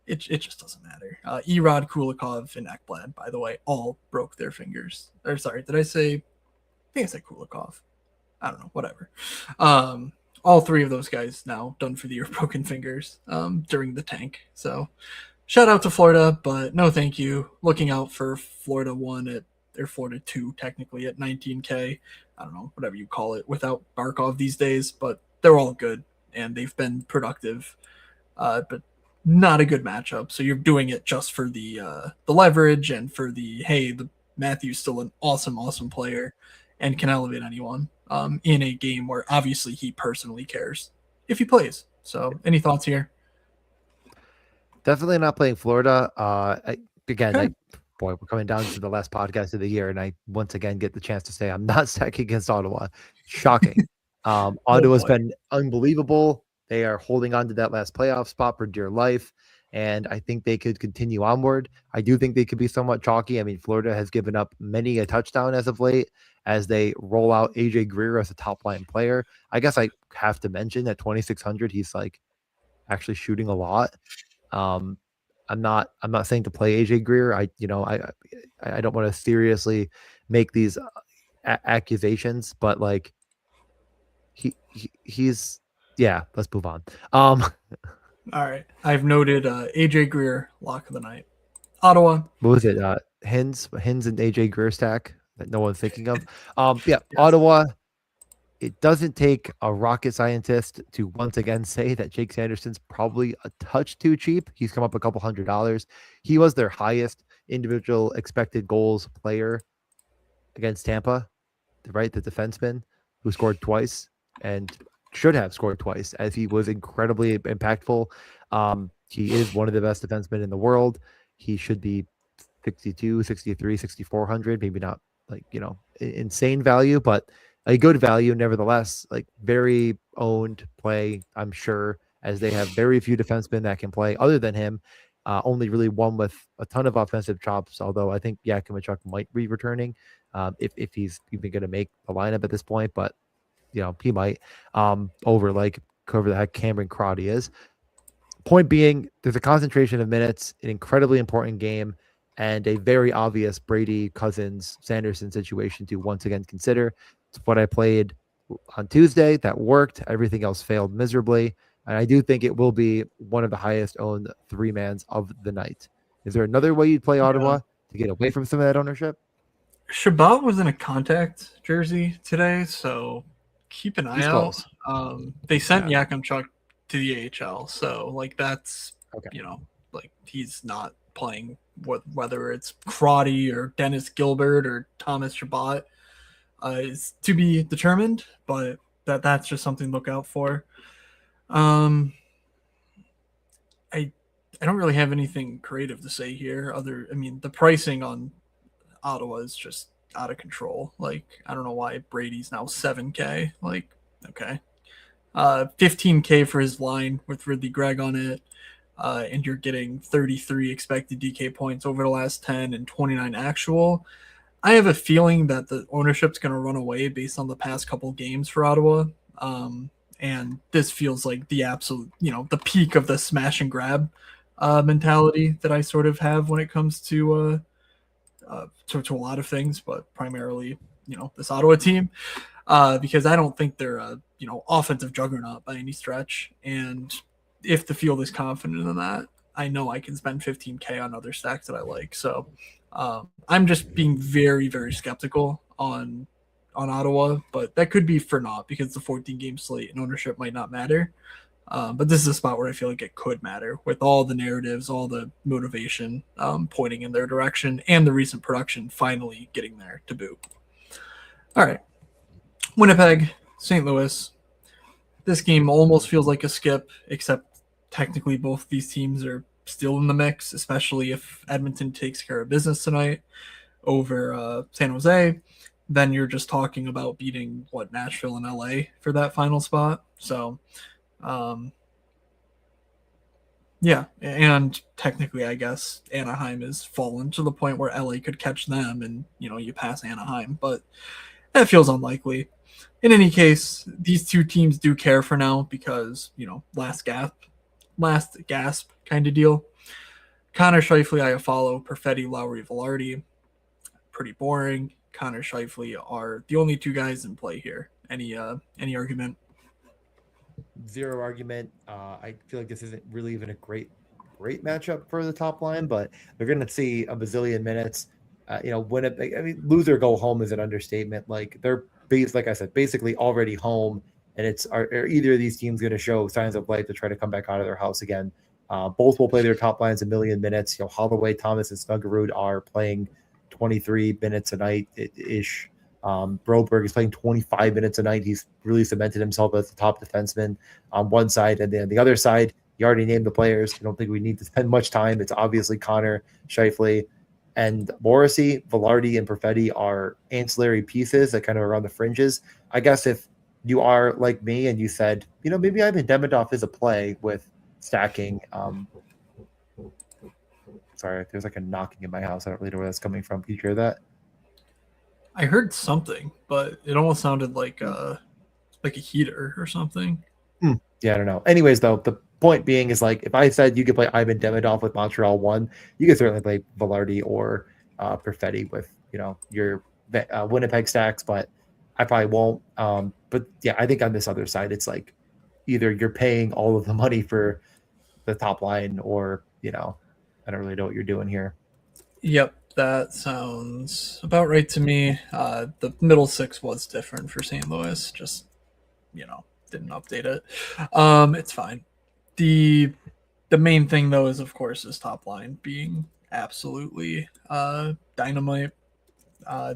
Speaker 1: it just doesn't matter. Erod, Kulikov, and Ekblad, by the way, all broke their fingers. Or sorry, did I say? I think I said Kulikov. I don't know. Whatever. All three of those guys now done for the year, broken fingers during the tank. So shout out to Florida, but no thank you. Looking out for Florida 1 at or Florida 2 technically at 19K. I don't know, whatever you call it, without Barkov these days, but they're all good and they've been productive. But not a good matchup. So you're doing it just for the leverage and for the Matthew's still an awesome player and can elevate anyone in a game where obviously he personally cares if he plays. So any thoughts here?
Speaker 2: Definitely not playing Florida. Again,
Speaker 1: Okay.
Speaker 2: boy, we're coming down to the last podcast of the year, and I once again get the chance to say I'm not stacking against Ottawa. Shocking.
Speaker 1: Oh
Speaker 2: Ottawa's
Speaker 1: boy.
Speaker 2: been unbelievable. They are holding on to that last playoff spot for dear life, and I think they could continue onward. I do think they could be somewhat chalky. I mean, Florida has given up many a touchdown as of late as they roll out AJ Greer as a top line player. I guess I have to mention at 2,600, he's like actually shooting a lot. Um, I'm not saying to play AJ Greer. I don't want to seriously make these accusations, but like he's yeah. Let's move on.
Speaker 1: All right. I've noted AJ Greer lock of the night. Ottawa.
Speaker 2: What was it? Hens and AJ Greer stack that no one's thinking of. Yeah,
Speaker 1: Yes.
Speaker 2: Ottawa. It doesn't take a rocket scientist to once again say that Jake Sanderson's probably a touch too cheap. He's come up a couple $100. He was their highest individual expected goals player against Tampa, right? The defenseman who scored twice and should have scored twice as he was incredibly impactful. He is one of the best defensemen in the world. He should be 62, 63, 6,400, maybe not like, insane value, but a good value nevertheless, like very owned play, I'm sure, as they have very few defensemen that can play other than him. Only really one with a ton of offensive chops, although I think Yakimachuk might be returning if he's even going to make the lineup at this point, but he might over like whoever the heck Cameron Crotty is. Point being, there's a concentration of minutes, an incredibly important game, and a very obvious Brady Cousins Sanderson situation to once again consider. It's what I played on Tuesday. That worked. Everything else failed miserably. And I do think it will be one of the highest owned three mans of the night. Is there another way you'd play
Speaker 1: Yeah.
Speaker 2: Ottawa to get away from some of that ownership?
Speaker 1: Shabbat was in a contact jersey today, so keep an eye
Speaker 2: He's
Speaker 1: out.
Speaker 2: close.
Speaker 1: They sent
Speaker 2: Yeah.
Speaker 1: Yakimchuk to the AHL, so like that's
Speaker 2: Okay.
Speaker 1: like he's not playing. Whether it's Crotty or Dennis Gilbert or Thomas Shabbat is to be determined, but that's just something to look out for. Um, I I don't really have anything creative to say here. I mean, the pricing on Ottawa is just out of control. Like, I don't know why Brady's now 7K. Like, okay. 15K for his line with Ridley Gregg on it. And you're getting 33 expected DK points over the last 10 and 29 actual. I have a feeling that the ownership's going to run away based on the past couple games for Ottawa. And this feels like the absolute, the peak of the smash and grab mentality that I sort of have when it comes to a lot of things, but primarily, this Ottawa team, because I don't think they're a offensive juggernaut by any stretch. And if the field is confident in that, I know I can spend 15K on other stacks that I like. So I'm just being very, very skeptical on Ottawa, but that could be for naught because the 14 game slate and ownership might not matter. But this is a spot where I feel like it could matter with all the narratives, all the motivation pointing in their direction, and the recent production finally getting there to boot. All right. Winnipeg, St. Louis. This game almost feels like a skip, except technically both these teams are still in the mix, especially if Edmonton takes care of business tonight over San Jose. Then you're just talking about beating Nashville and LA for that final spot. So um, yeah, and technically, I guess Anaheim has fallen to the point where LA could catch them, and you pass Anaheim, but that feels unlikely. In any case, these two teams do care for now because last gasp kind of deal. Connor Scheifele, I follow Perfetti, Lowry, Velarde. Pretty boring. Connor Scheifele are the only two guys in play here. Any argument?
Speaker 2: Zero argument. I feel like this isn't really even a great matchup for the top line, but they're going to see a bazillion minutes. Winnipeg. I mean, lose or go home is an understatement. Like they're like I said, basically already home, and are either of these teams going to show signs of life to try to come back out of their house again? Both will play their top lines a million minutes. Holloway, Thomas, and Snuggerud are playing 23 minutes a night ish. Broberg is playing 25 minutes a night. He's really cemented himself as the top defenseman on one side. And then the other side, you already named the players. I don't think we need to spend much time. It's obviously Connor, Scheifele, and Morrissey. Velarde and Perfetti are ancillary pieces that kind of are on the fringes. I guess if you are like me and you said, maybe Ivan Demidov is a play with stacking. Sorry, there's like a knocking in my house. I don't really know where that's coming from. Can you hear that?
Speaker 1: I heard something, but it almost sounded like a heater or something.
Speaker 2: Yeah, I don't know. Anyways, though, the point being is like if I said you could play Ivan Demidov with Montreal 1, you could certainly play Velarde or Perfetti with your Winnipeg stacks, but I probably won't. But yeah, I think on this other side, it's like either you're paying all of the money for the top line or I don't really know what you're doing here.
Speaker 1: Yep, that sounds about right to me. The middle six was different for St. Louis. Just didn't update it. It's fine. The the main thing though is of course his top line being absolutely dynamite.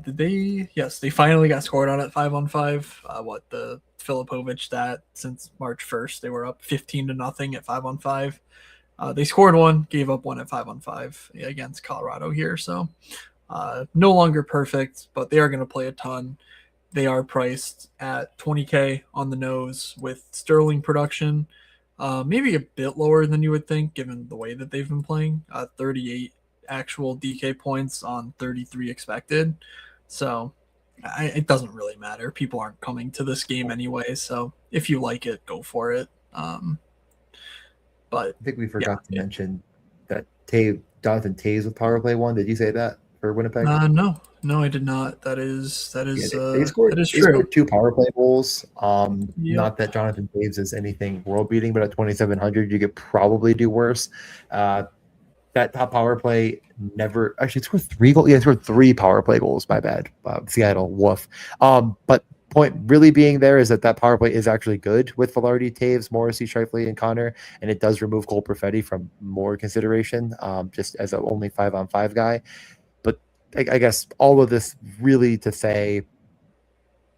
Speaker 1: Did they? Yes, they finally got scored on at 5-on-5. What the Filipovic stat since March 1st? They were up 15-0 at 5-on-5. They scored one, gave up one at 5-on-5 against Colorado here. So no longer perfect, but they are going to play a ton. They are priced at 20K on the nose with Sterling production, maybe a bit lower than you would think given the way that they've been playing. 38 actual DK points on 33 expected. So it doesn't really matter. People aren't coming to this game anyway. So if you like it, go for it. But
Speaker 2: I think we
Speaker 1: yeah,
Speaker 2: forgot to mention that Jonathan Taves with power play one. Did you say that for Winnipeg?
Speaker 1: no, I did not. That is
Speaker 2: Yeah, they
Speaker 1: true.
Speaker 2: scored two power play goals.
Speaker 1: Yep.
Speaker 2: Not that Jonathan Taves is anything world beating, but at 2,700, you could probably do worse. That top power play never actually scored three goals. Yeah, scored three power play goals. My bad, Seattle. Woof. But point really being there is that power play is actually good with Velarde, Taves, Morrissey, Shifley, and Connor, and it does remove Cole Perfetti from more consideration, just as a only 5-on-5 guy. But I guess all of this really to say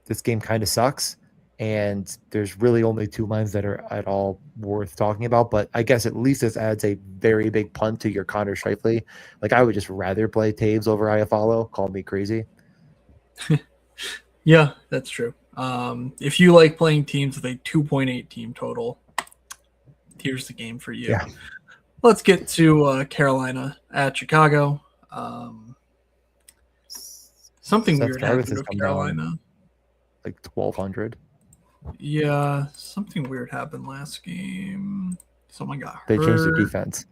Speaker 2: this game kind of sucks. And there's really only two lines that are at all worth talking about. But I guess at least this adds a very big punt to your Connor Shifley. Like I would just rather play Taves over Iafallo. Call me crazy.
Speaker 1: Yeah, that's true. If you like playing teams with a 2.8 team total, here's the game for you.
Speaker 2: Yeah.
Speaker 1: Let's get to Carolina at Chicago. Something
Speaker 2: Seth
Speaker 1: weird
Speaker 2: Jarvis
Speaker 1: happened
Speaker 2: has
Speaker 1: with
Speaker 2: come down
Speaker 1: Carolina.
Speaker 2: like 1,200.
Speaker 1: Yeah, something weird happened last game. Someone got
Speaker 2: They changed their
Speaker 1: hurt.
Speaker 2: defense.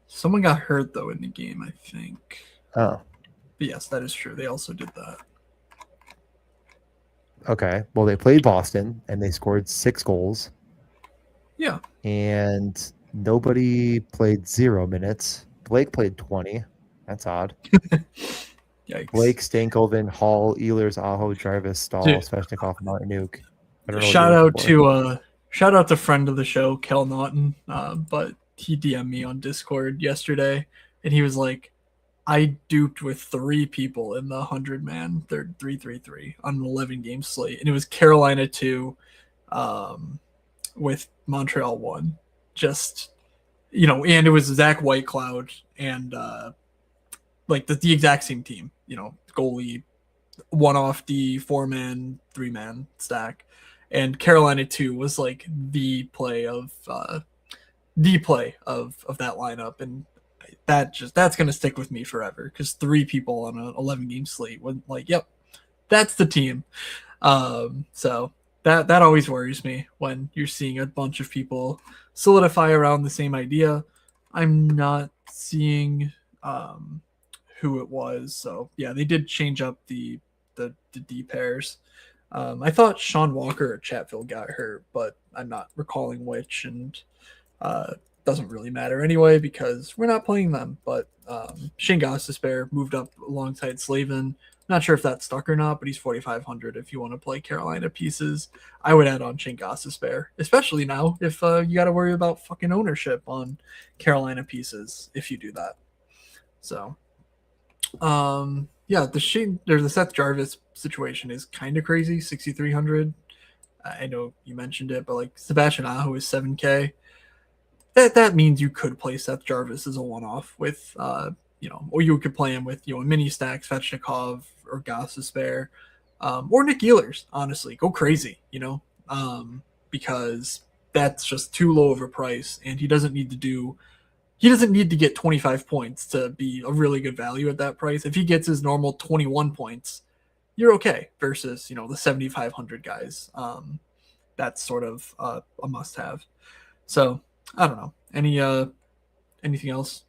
Speaker 1: Someone got hurt though in the game, I think.
Speaker 2: Oh,
Speaker 1: But yes, that is true. They also did that.
Speaker 2: okay. Well, they played Boston and they scored 6 goals.
Speaker 1: Yeah.
Speaker 2: And nobody played 0 minutes. Blake played 20. That's odd.
Speaker 1: Yikes.
Speaker 2: Blake, Stankoven, Hall, Ehlers, Aho, Jarvis, Stahl,
Speaker 1: Dude,
Speaker 2: Svechnikov, Martinuk. I don't know what you're looking for.
Speaker 1: shout out to friend of the show, Kel Naughton. But he DM'd me on Discord yesterday and he was like, I duped with 3 people in the 100-man 3-3-3 on an 11-game slate, and it was Carolina 2, with Montreal 1. Just and it was Zach Whitecloud and like the exact same team. Goalie, one off D, 4-man, 3-man stack, and Carolina 2 was like the play of that lineup, and that's gonna stick with me forever because 3 people on an 11-game slate went like, yep, that's the team. So that always worries me when you're seeing a bunch of people solidify around the same idea. I'm not seeing who it was. So yeah, they did change up the D pairs. I thought Sean Walker or Chatfield got hurt, but I'm not recalling which, and doesn't really matter anyway because we're not playing them. But Shane Gostisbehere moved up alongside Slavin. Not sure if that stuck or not, but he's 4,500 if you want to play Carolina pieces. I would add on Shane Gostisbehere, especially now if you got to worry about fucking ownership on Carolina pieces if you do that. So, yeah, the Seth Jarvis situation is kind of crazy. 6,300. I know you mentioned it, but like Sebastian Aho is 7K. That means you could play Seth Jarvis as a one-off with or you could play him with a mini stack Svechnikov or Gostisbehere, or Nick Ehlers. Honestly, go crazy, because that's just too low of a price, and he doesn't need to get 25 points to be a really good value at that price. If he gets his normal 21 points, you're okay. Versus the 7,500 guys, that's sort of a must-have. So I don't know. Anything else?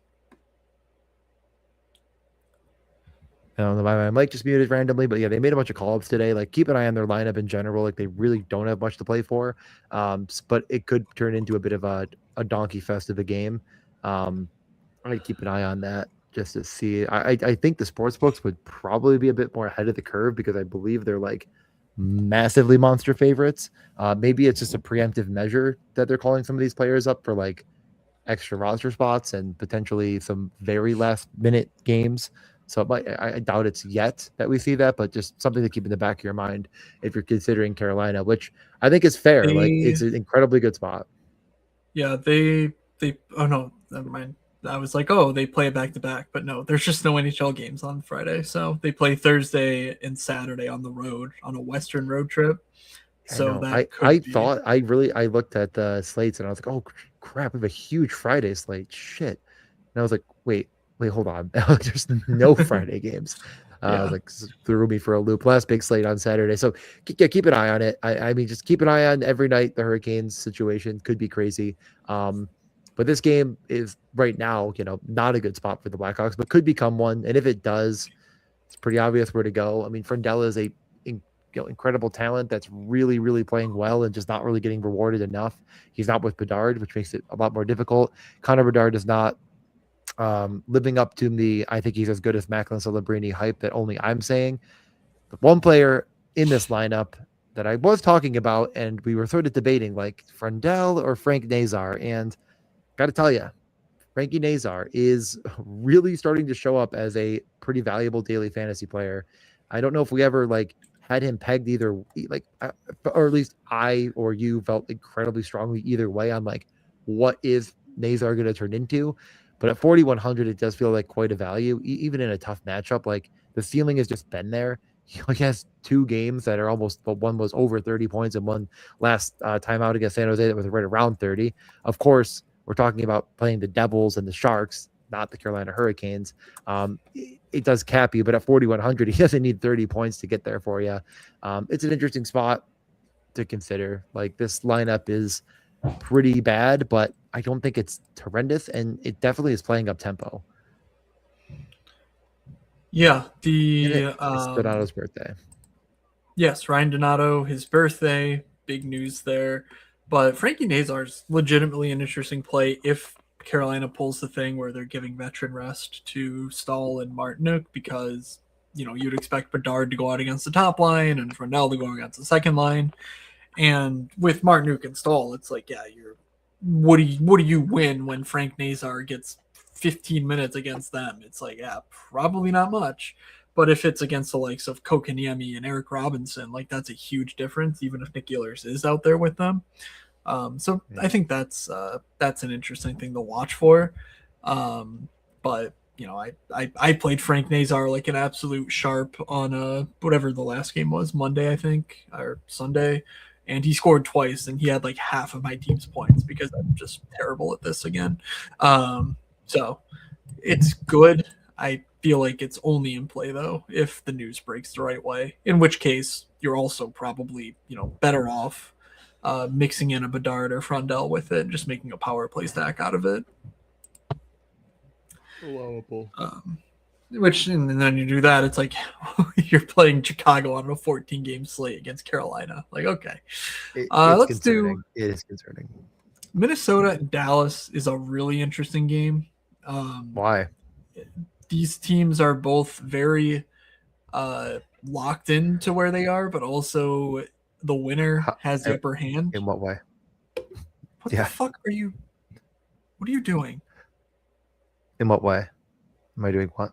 Speaker 2: I don't know. My mic just muted randomly, but yeah, they made a bunch of call ups today. Like, keep an eye on their lineup in general. Like, they really don't have much to play for. But it could turn into a bit of a donkey fest of a game. I'd keep an eye on that. just to see. I think the sports books would probably be a bit more ahead of the curve because I believe they're like massively monster favorites. Maybe it's just a preemptive measure that they're calling some of these players up for like extra roster spots and potentially some very last minute games. So I doubt it's yet that we see that, but just something to keep in the back of your mind if you're considering Carolina, which I think is fair. Like
Speaker 1: They
Speaker 2: it's an incredibly good spot.
Speaker 1: Yeah, they oh no, never mind. I was like, oh, they play back to back, but no, there's just no NHL games on Friday. So they play Thursday and Saturday on the road on a Western road trip.
Speaker 2: I
Speaker 1: So
Speaker 2: know.
Speaker 1: that
Speaker 2: I
Speaker 1: could be.
Speaker 2: thought I looked at the slates and I was like, oh crap, we have a huge Friday slate. Shit. And I was like, wait, hold on. There's no Friday games. I was
Speaker 1: Yeah.
Speaker 2: like, threw me for a loop. Last big slate on Saturday. So keep an eye on it. I mean, just keep an eye on every night. The Hurricanes situation could be crazy. But this game is right now, not a good spot for the Blackhawks, but could become one. And if it does, it's pretty obvious where to go. I mean, Frendella is incredible talent that's really, really playing well and just not really getting rewarded enough. He's not with Bedard, which makes it a lot more difficult. Connor Bedard is not living up to the I think he's as good as Macklin Celebrini hype that only I'm saying. The one player in this lineup that I was talking about, and we were sort of debating like Frendel or Frank Nazar, and got to tell you, Frankie Nazar is really starting to show up as a pretty valuable daily fantasy player. I don't know if we ever like had him pegged either like, or at least I or you felt incredibly strongly either way on like what is Nazar going to turn into. But at 4,100, it does feel like quite a value, even in a tough matchup. Like the ceiling has just been there. He only has two games that are almost, but one was over 30 points and one last time out against San Jose that was right around 30. Of course, we're talking about playing the Devils and the Sharks, not the Carolina Hurricanes. It does cap you, but at 4,100, he doesn't need 30 points to get there for you. It's an interesting spot to consider. Like this lineup is pretty bad, but I don't think it's horrendous, and it definitely is playing up tempo.
Speaker 1: Yeah,
Speaker 2: And
Speaker 1: the
Speaker 2: it's Donato's birthday.
Speaker 1: yes, Ryan Donato, his birthday, big news there. But Frankie Nazar's legitimately an interesting play if Carolina pulls the thing where they're giving veteran rest to Stahl and Martinook because you'd expect Bedard to go out against the top line and Fresnel to go against the second line. And with Martinook and Stahl, it's like, yeah, what do you win when Frank Nazar gets 15 minutes against them? It's like, yeah, probably not much. But if it's against the likes of Kokaniemi and Eric Robinson, like that's a huge difference, even if Nick Ehlers is out there with them. So I think that's an interesting thing to watch for. But I played Frank Nazar like an absolute sharp on whatever the last game was, Monday I think or Sunday, and he scored twice and he had like half of my team's points because I'm just terrible at this again. So it's good. I feel like it's only in play though if the news breaks the right way. In which case, you're also probably better off mixing in a Bedard or Frondell with it, just making a power play stack out of it.
Speaker 2: Allowable.
Speaker 1: And then you do that, it's like you're playing Chicago on a 14 game slate against Carolina. Like, okay,
Speaker 2: It's
Speaker 1: let's
Speaker 2: concerning.
Speaker 1: do
Speaker 2: It is concerning.
Speaker 1: Minnesota and Dallas is a really interesting game.
Speaker 2: Why?
Speaker 1: These teams are both very locked into where they are, but also the winner has the upper hand.
Speaker 2: In what way?
Speaker 1: What the fuck are you? What are you doing?
Speaker 2: In what way? Am I doing what?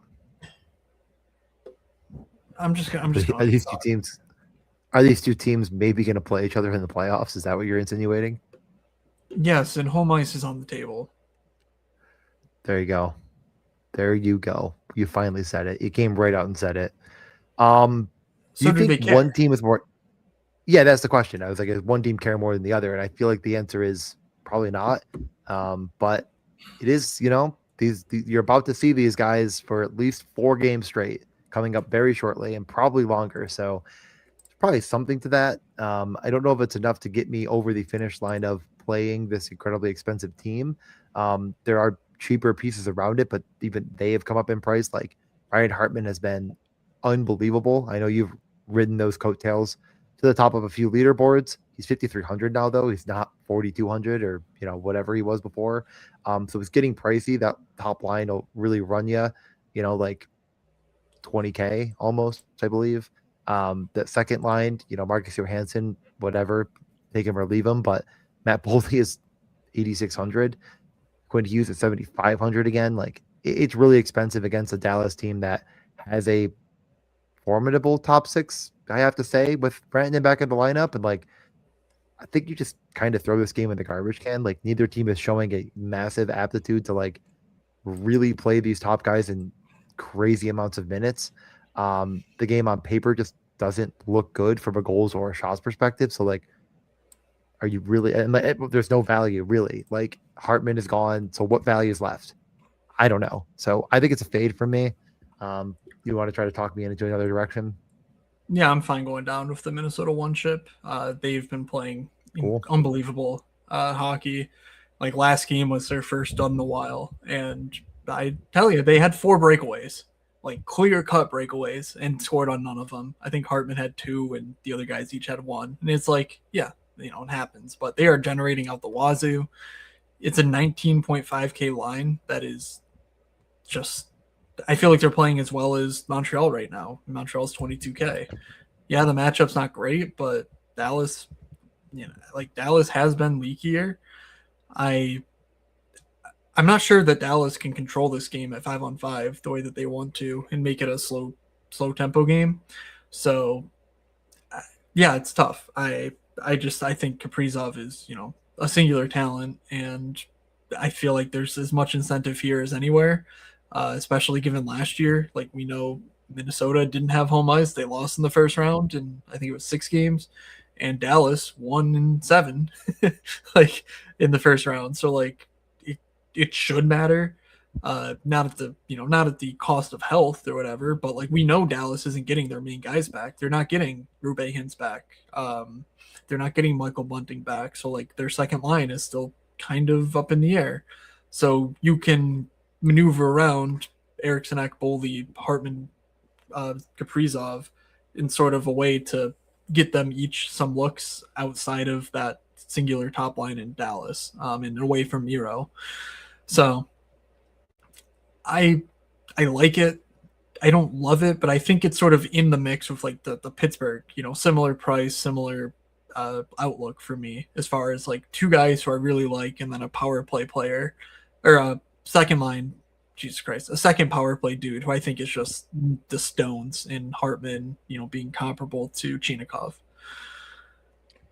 Speaker 1: I'm just.
Speaker 2: Are these two teams? Are these two teams maybe going to play each other in the playoffs? Is that what you're insinuating?
Speaker 1: Yes, and home ice is on the table.
Speaker 2: There you go. There you go. You finally said it. You came right out and said it. Do you think one team is more? Yeah, that's the question. I was like, does one team care more than the other? And I feel like the answer is probably not. But it is. You're about to see these guys for at least 4 games straight coming up very shortly and probably longer. So there's probably something to that. I don't know if it's enough to get me over the finish line of playing this incredibly expensive team. There are cheaper pieces around it, but even they have come up in price. Like Ryan Hartman has been unbelievable. I know you've ridden those coattails to the top of a few leaderboards. He's 5,300 now, though. He's not 4,200 or whatever he was before. So it's getting pricey. That top line will really run you. like 20K almost, I believe. The second line, Marcus Johansson, whatever, take him or leave him, but Matt Boldy is 8,600. Quinn Hughes at 7,500 again. Like it's really expensive against a Dallas team that has a formidable top six, I have to say, with Brandon back in the lineup. And like, I think you just kind of throw this game in the garbage can. Like neither team is showing a massive aptitude to like really play these top guys in crazy amounts of minutes. The game on paper just doesn't look good from a goals or a shots perspective. So like, are you really? And like, there's no value really. Like Hartman is gone, so what value is left? I don't know. So I think it's a fade for me. You want to try to talk me into another direction?
Speaker 1: Yeah, I'm fine going down with the Minnesota one ship. They've been playing
Speaker 2: Cool.
Speaker 1: unbelievable hockey. Like last game was their first done in a while, and I tell you, they had 4 breakaways, like clear cut breakaways, and scored on none of them. I think Hartman had 2, and the other guys each had 1. And it's like, yeah, it happens. But they are generating out the wazoo. It's a 19.5K line that is just. I feel like they're playing as well as Montreal right now. Montreal's 22K. Yeah, the matchup's not great, but Dallas, Dallas has been leakier. I I'm not sure that Dallas can control this game at 5-on-5 the way that they want to and make it a slow tempo game. So yeah, it's tough. I think Kaprizov is a singular talent, and I feel like there's as much incentive here as anywhere, especially given last year. Like we know Minnesota didn't have home ice; they lost in the first round, and I think it was 6 games, and Dallas won in 7, like in the first round. So like it should matter. Not at the cost of health or whatever, but like we know Dallas isn't getting their main guys back. They're not getting Rube Hintz back. They're not getting Michael Bunting back. So like their second line is still kind of up in the air. So you can maneuver around Eriksson, Boldy, Hartman, Kaprizov in sort of a way to get them each some looks outside of that singular top line in Dallas, and away from Miro. So I I like it. I don't love it, but I think it's sort of in the mix with like the Pittsburgh, similar price, similar outlook for me as far as like 2 guys who I really like, and then a power play player or a second line. Jesus Christ, a second power play dude who I think is just the stones in Hartman, being comparable to Chinikov.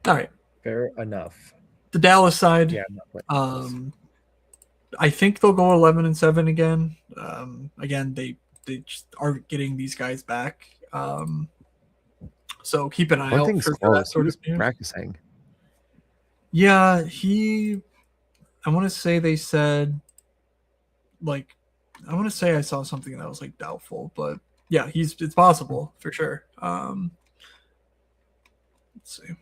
Speaker 1: All right,
Speaker 2: Fair enough.
Speaker 1: the Dallas side.
Speaker 2: Yeah, I'm not playing this.
Speaker 1: I think they'll go 11-7 again. Again, they just aren't getting these guys back. So keep an eye out
Speaker 2: Bunting's
Speaker 1: for that
Speaker 2: close.
Speaker 1: sort
Speaker 2: He
Speaker 1: of
Speaker 2: was
Speaker 1: news.
Speaker 2: practicing.
Speaker 1: Yeah, I want to say they said, like, I want to say I saw something that was like doubtful, but yeah, it's possible for sure. Let's see.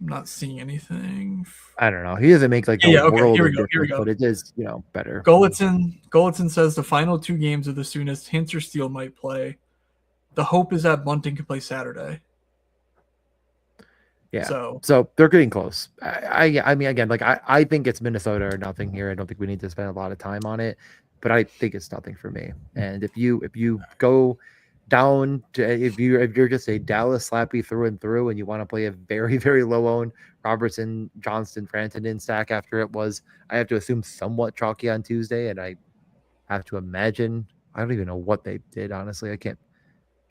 Speaker 1: I'm not seeing anything.
Speaker 2: I don't know. He doesn't make like the
Speaker 1: Yeah, okay.
Speaker 2: world
Speaker 1: Here
Speaker 2: of
Speaker 1: we go. Here we
Speaker 2: difference,
Speaker 1: go.
Speaker 2: but it is, better.
Speaker 1: Golitzin says the final 2 games are the soonest Hintz or Steele might play. The hope is that Bunting can play Saturday.
Speaker 2: Yeah.
Speaker 1: So
Speaker 2: they're getting close. I mean, again, like I think it's Minnesota or nothing here. I don't think we need to spend a lot of time on it, but I think it's nothing for me. And if you go down to if you're just a Dallas slappy through and through, and you want to play a very very low owned Robertson, Johnston, Franton stack after it was, I have to assume somewhat chalky on Tuesday, and I have to imagine I don't even know what they did. Honestly, I can't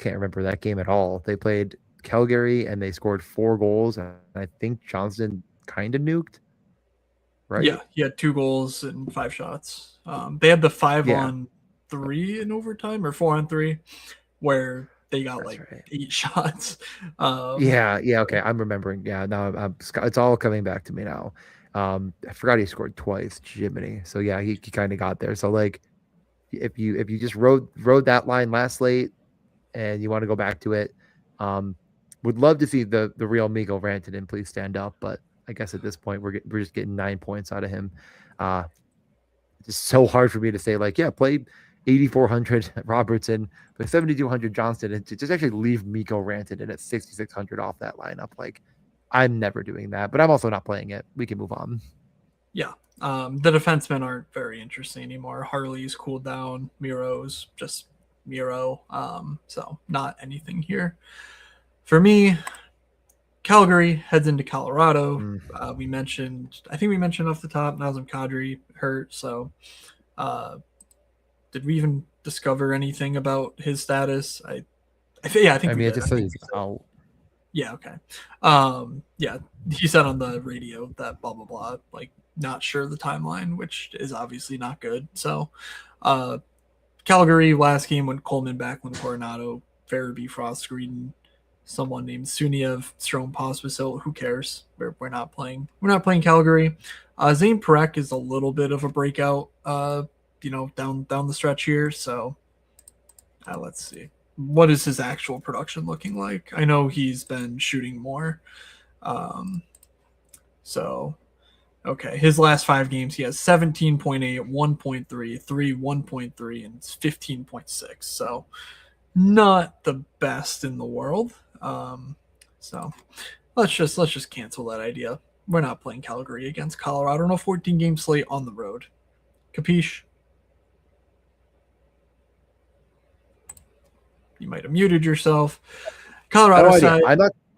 Speaker 2: remember that game at all. They played Calgary and they scored 4 goals, and I think Johnston kind of nuked. Right?
Speaker 1: yeah, he had 2 goals and 5 shots. They had the 5-on-3 in overtime or 4-on-3, where they got
Speaker 2: That's
Speaker 1: like
Speaker 2: right.
Speaker 1: 8 shots.
Speaker 2: Yeah. Okay, I'm remembering. Yeah, now it's all coming back to me now. I forgot he scored twice, Jiminy. So yeah, he kind of got there. So like, if you just rode that line last slate, and you want to go back to it, would love to see the real Mikko Rantanen please stand up, but I guess at this point we're just getting 9 points out of him. It's just so hard for me to say like, yeah, play 8,400 Robertson, but 7,200 Johnston, and to just actually leave Mikko Rantanen at 6,600 off that lineup. Like, I'm never doing that, but I'm also not playing it. We can move on.
Speaker 1: Yeah, The defensemen aren't very interesting anymore. Harley's cooled down. Miro's just Miro. So not anything here. For me, Calgary heads into Colorado. I think we mentioned off the top, Nazem Kadri hurt. So did we even discover anything about his status? I think we
Speaker 2: I
Speaker 1: did.
Speaker 2: just said he's out.
Speaker 1: Yeah, okay. Yeah, he said on the radio that blah blah blah, like not sure the timeline, which is obviously not good. So, Calgary last game when Coleman, Backlund, Coronado, Farabee, Frost, Green, someone named Suniev, Strom, Pospisil. Who cares? We're not playing. We're not playing Calgary. Zane Perek is a little bit of a breakout. Down the stretch here. So, let's see. What is his actual production looking like? I know he's been shooting more. Okay. His last 5 games, he has 17.8, 1.3, 3, 1.3, and 15.6. So not the best in the world. So let's just cancel that idea. We're not playing Calgary against Colorado on a 14-game slate on the road. Capiche? You might have muted yourself. Colorado side.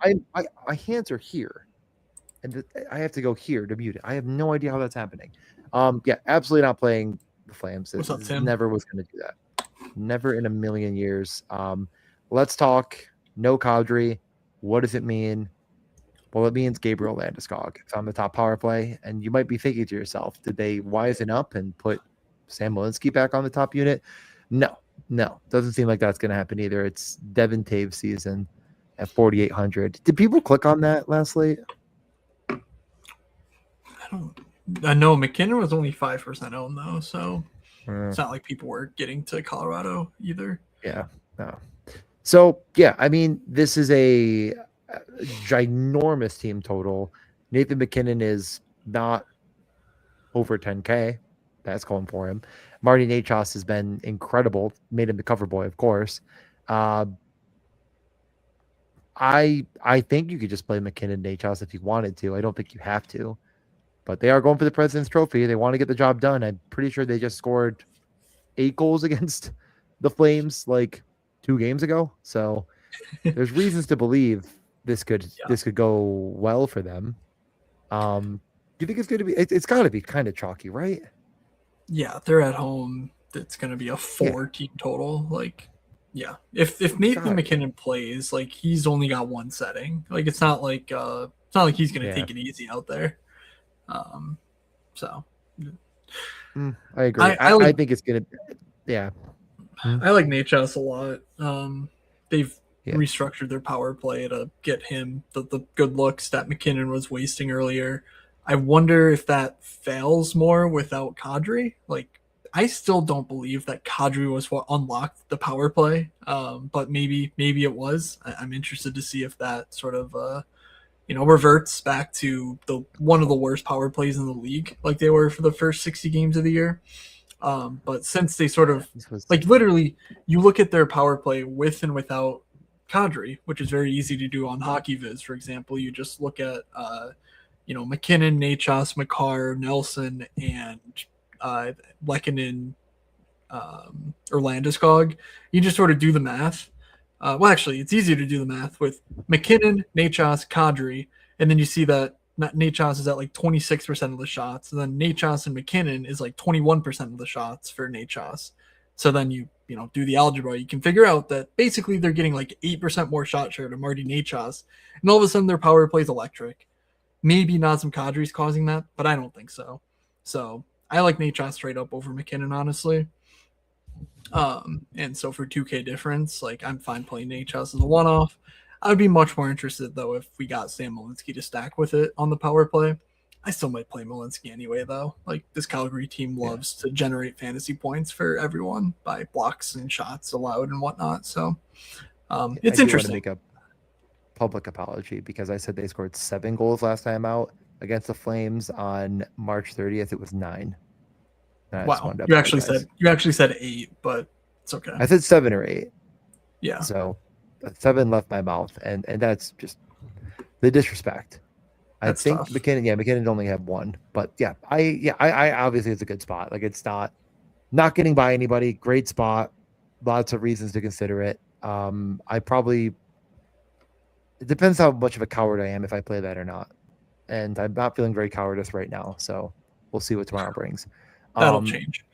Speaker 2: My hands are here, and I have to go here to mute it. I have no idea how that's happening. Yeah, absolutely not playing the Flames.
Speaker 1: What's up, Tim?
Speaker 2: Never was going to do that. Never in a million years. Let's talk. No Kadri. What does it mean? Well, it means Gabriel Landeskog. It's on the top power play, and you might be thinking to yourself, did they wisen up and put Sam Malinsky back on the top unit? No, doesn't seem like that's going to happen either. It's Devin Taves season at 4,800. Did people click on that last late?
Speaker 1: I know McKinnon was only 5% owned though, so it's not like people were getting to Colorado either.
Speaker 2: Yeah, no. So yeah, I mean, this is a ginormous team total. Nathan McKinnon is not over 10K. That's going for him. Marty Nachos has been incredible. Made him the cover boy, of course. I think you could just play McKinnon Nachos if you wanted to. I don't think you have to. But they are going for the President's Trophy. They want to get the job done. I'm pretty sure they just scored 8 goals against the Flames like 2 games ago. So there's reasons to believe this could go well for them. Do you think it's going to be? It's got to be kind of chalky, right?
Speaker 1: Yeah, they're at home. It's going to be a 4-team total. Like, yeah, if Nathan McKinnon plays, like he's only got one setting. Like it's not like he's going to take it easy out there. So
Speaker 2: I agree. I think it's going to. Yeah,
Speaker 1: I like Nachos a lot. They've restructured their power play to get him the good looks that McKinnon was wasting earlier. I wonder if that fails more without Kadri. Like, I still don't believe that Kadri was what unlocked the power play. But maybe it was. I'm interested to see if that sort of reverts back to the one of the worst power plays in the league, like they were for the first 60 games of the year. But since they sort of like literally, you look at their power play with and without Kadri, which is very easy to do on HockeyViz, for example. You just look at McKinnon, Nachos, Makar, Nelson, and Lehkonen or Landeskog. You just sort of do the math. Well, actually, it's easier to do the math with McKinnon, Nachos, Kadri, and then you see that Nachos is at like 26% of the shots, and then Nachos and McKinnon is like 21% of the shots for Nachos. So then you do the algebra, you can figure out that basically they're getting like 8% more shot share to Marty Nachos, and all of a sudden their power play is electric. Maybe Nazem Kadri's causing that, but I don't think so. So I like Nachos straight up over McKinnon, honestly. And so for 2K difference, like I'm fine playing Nachos as a one-off. I'd be much more interested though if we got Sam Malinsky to stack with it on the power play. I still might play Malinsky anyway though. Like this Calgary team loves to generate fantasy points for everyone by blocks and shots allowed and whatnot. So it's interesting.
Speaker 2: Want to make a public apology because I said they scored 7 goals last time out against the Flames on March 30th. It was 9.
Speaker 1: Wow, you actually said 8, but it's okay.
Speaker 2: I said 7 or 8.
Speaker 1: Yeah.
Speaker 2: So 7 left my mouth, and that's just the disrespect. I
Speaker 1: That's
Speaker 2: think
Speaker 1: tough.
Speaker 2: McKinnon only had one, but I obviously it's a good spot. Like it's not getting by anybody. Great spot. Lots of reasons to consider it. I probably it depends how much of a coward I am if I play that or not. And I'm not feeling very cowardice right now, so we'll see what tomorrow brings.
Speaker 1: That'll
Speaker 2: Um,
Speaker 1: change.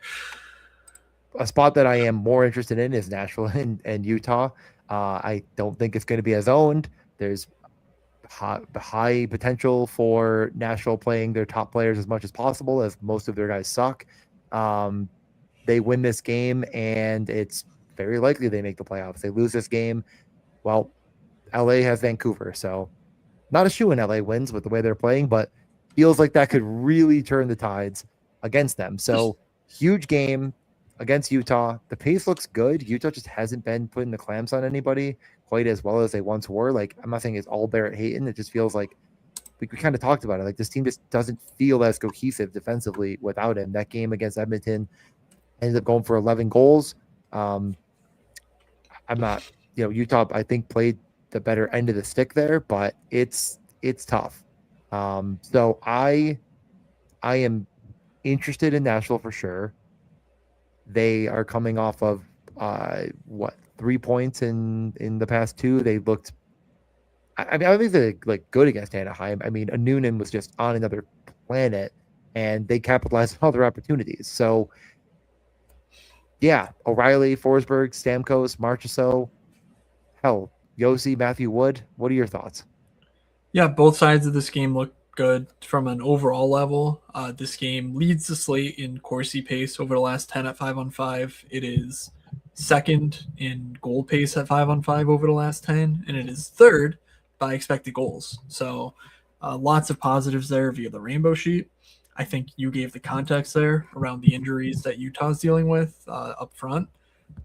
Speaker 2: a spot that I am more interested in is Nashville and Utah. I don't think it's going to be as owned. There's high potential for Nashville playing their top players as much as possible, as most of their guys suck. Um, they win this game, and it's very likely they make the playoffs. They lose this game, well, LA has Vancouver, so not a shoe in LA wins with the way they're playing, but feels like that could really turn the tides against them. So huge game against Utah. The pace looks good. Utah just hasn't been putting the clamps on anybody quite as well as they once were. Like I'm not saying it's all Barrett Hayton. It just feels like we kind of talked about it. Like this team just doesn't feel as cohesive defensively without him. That game against Edmonton ended up going for 11 goals. Um, I'm not, Utah, I think played the better end of the stick there, but it's tough. So I am interested in Nashville for sure. They are coming off of what 3 points in the past two. They looked. I mean, I think they're like good against Anaheim. I mean, a Noonan was just on another planet, and they capitalized on other opportunities. So yeah, O'Reilly, Forsberg, Stamkos, Marchessault, hell, Yossi, Matthew Wood. What are your thoughts?
Speaker 1: Yeah, both sides of this game look good from an overall level. This game leads the slate in Corsi pace over the last 10 at 5 on 5. It is second in goal pace at 5 on 5 over the last 10, and it is third by expected goals. So lots of positives there via the rainbow sheet. I think you gave the context there around the injuries that Utah's dealing with up front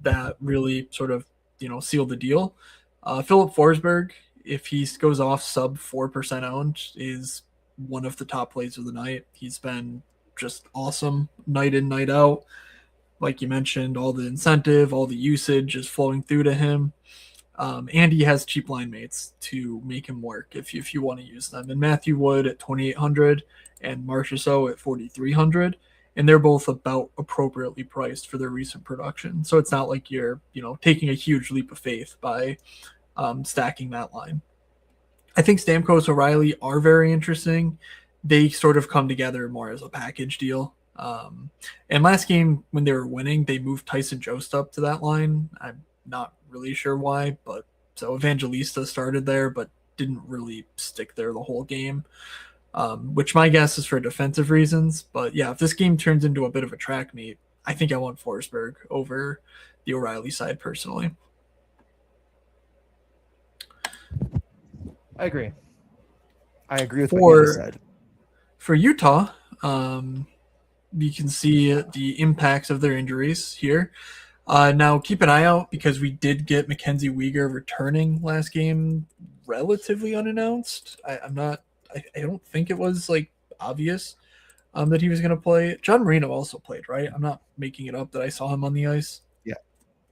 Speaker 1: that really sort of sealed the deal. Philip Forsberg, if he goes off sub 4% owned, is one of the top plays of the night. He's been just awesome night in, night out. Like you mentioned, all the incentive, all the usage is flowing through to him. And he has cheap line mates to make him work if you want to use them. And Matthew Wood at 2,800 and Marchessault at 4,300. And they're both about appropriately priced for their recent production. So it's not like you're, taking a huge leap of faith by stacking that line. I think Stamkos O'Reilly are very interesting. They sort of come together more as a package deal. And last game when they were winning, they moved Tyson Jost up to that line. I'm not really sure why, but so Evangelista started there, but didn't really stick there the whole game. Which my guess is for defensive reasons. But yeah, if this game turns into a bit of a track meet, I think I want Forsberg over the O'Reilly side personally.
Speaker 2: I agree. I agree with what you just
Speaker 1: For
Speaker 2: said.
Speaker 1: for Utah, you can see the impacts of their injuries here. Now, keep an eye out because we did get Mackenzie Weegar returning last game relatively unannounced. I'm not. I don't think it was like obvious that he was going to play. John Marino also played, right? I'm not making it up that I saw him on the ice.
Speaker 2: Yeah,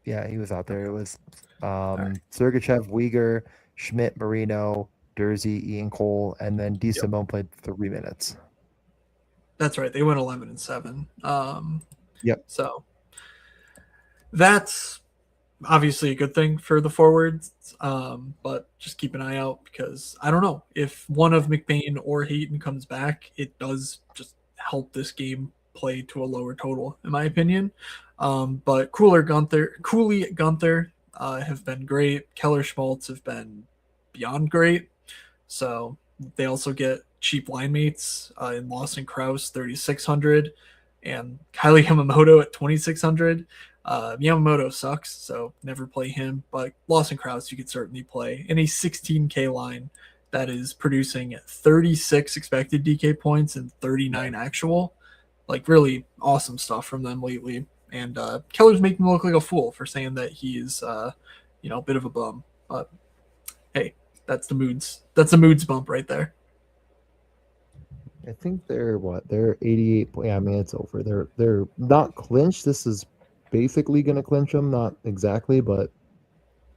Speaker 2: yeah, he was out there. It was
Speaker 1: Right.
Speaker 2: Sergachev, Uyghur, Schmidt, Marino, Dersey, Ian Cole, and then D.
Speaker 1: Yep,
Speaker 2: Simone played 3 minutes.
Speaker 1: that's right. They went 11-7.
Speaker 2: Yep.
Speaker 1: So that's obviously a good thing for the forwards, but just keep an eye out because I don't know if one of McBain or Hayton comes back, it does just help this game play to a lower total, in my opinion. But Cooley, Gunther have been great. Keller Schmaltz have been beyond great. So they also get cheap line mates in Lawson Krause 3,600 and Kylie Yamamoto at 2,600. Yamamoto sucks, so never play him. But Lawson Krause you could certainly play in a 16K line that is producing 36 expected DK points and 39 actual. Like really awesome stuff from them lately. And Keller's making me look like a fool for saying that he's a bit of a bum. But hey, that's the moods. That's a moods bump right there.
Speaker 2: I think they're what? They're 88. Yeah, I mean it's over. They're not clinched. This is basically going to clinch them. Not exactly, but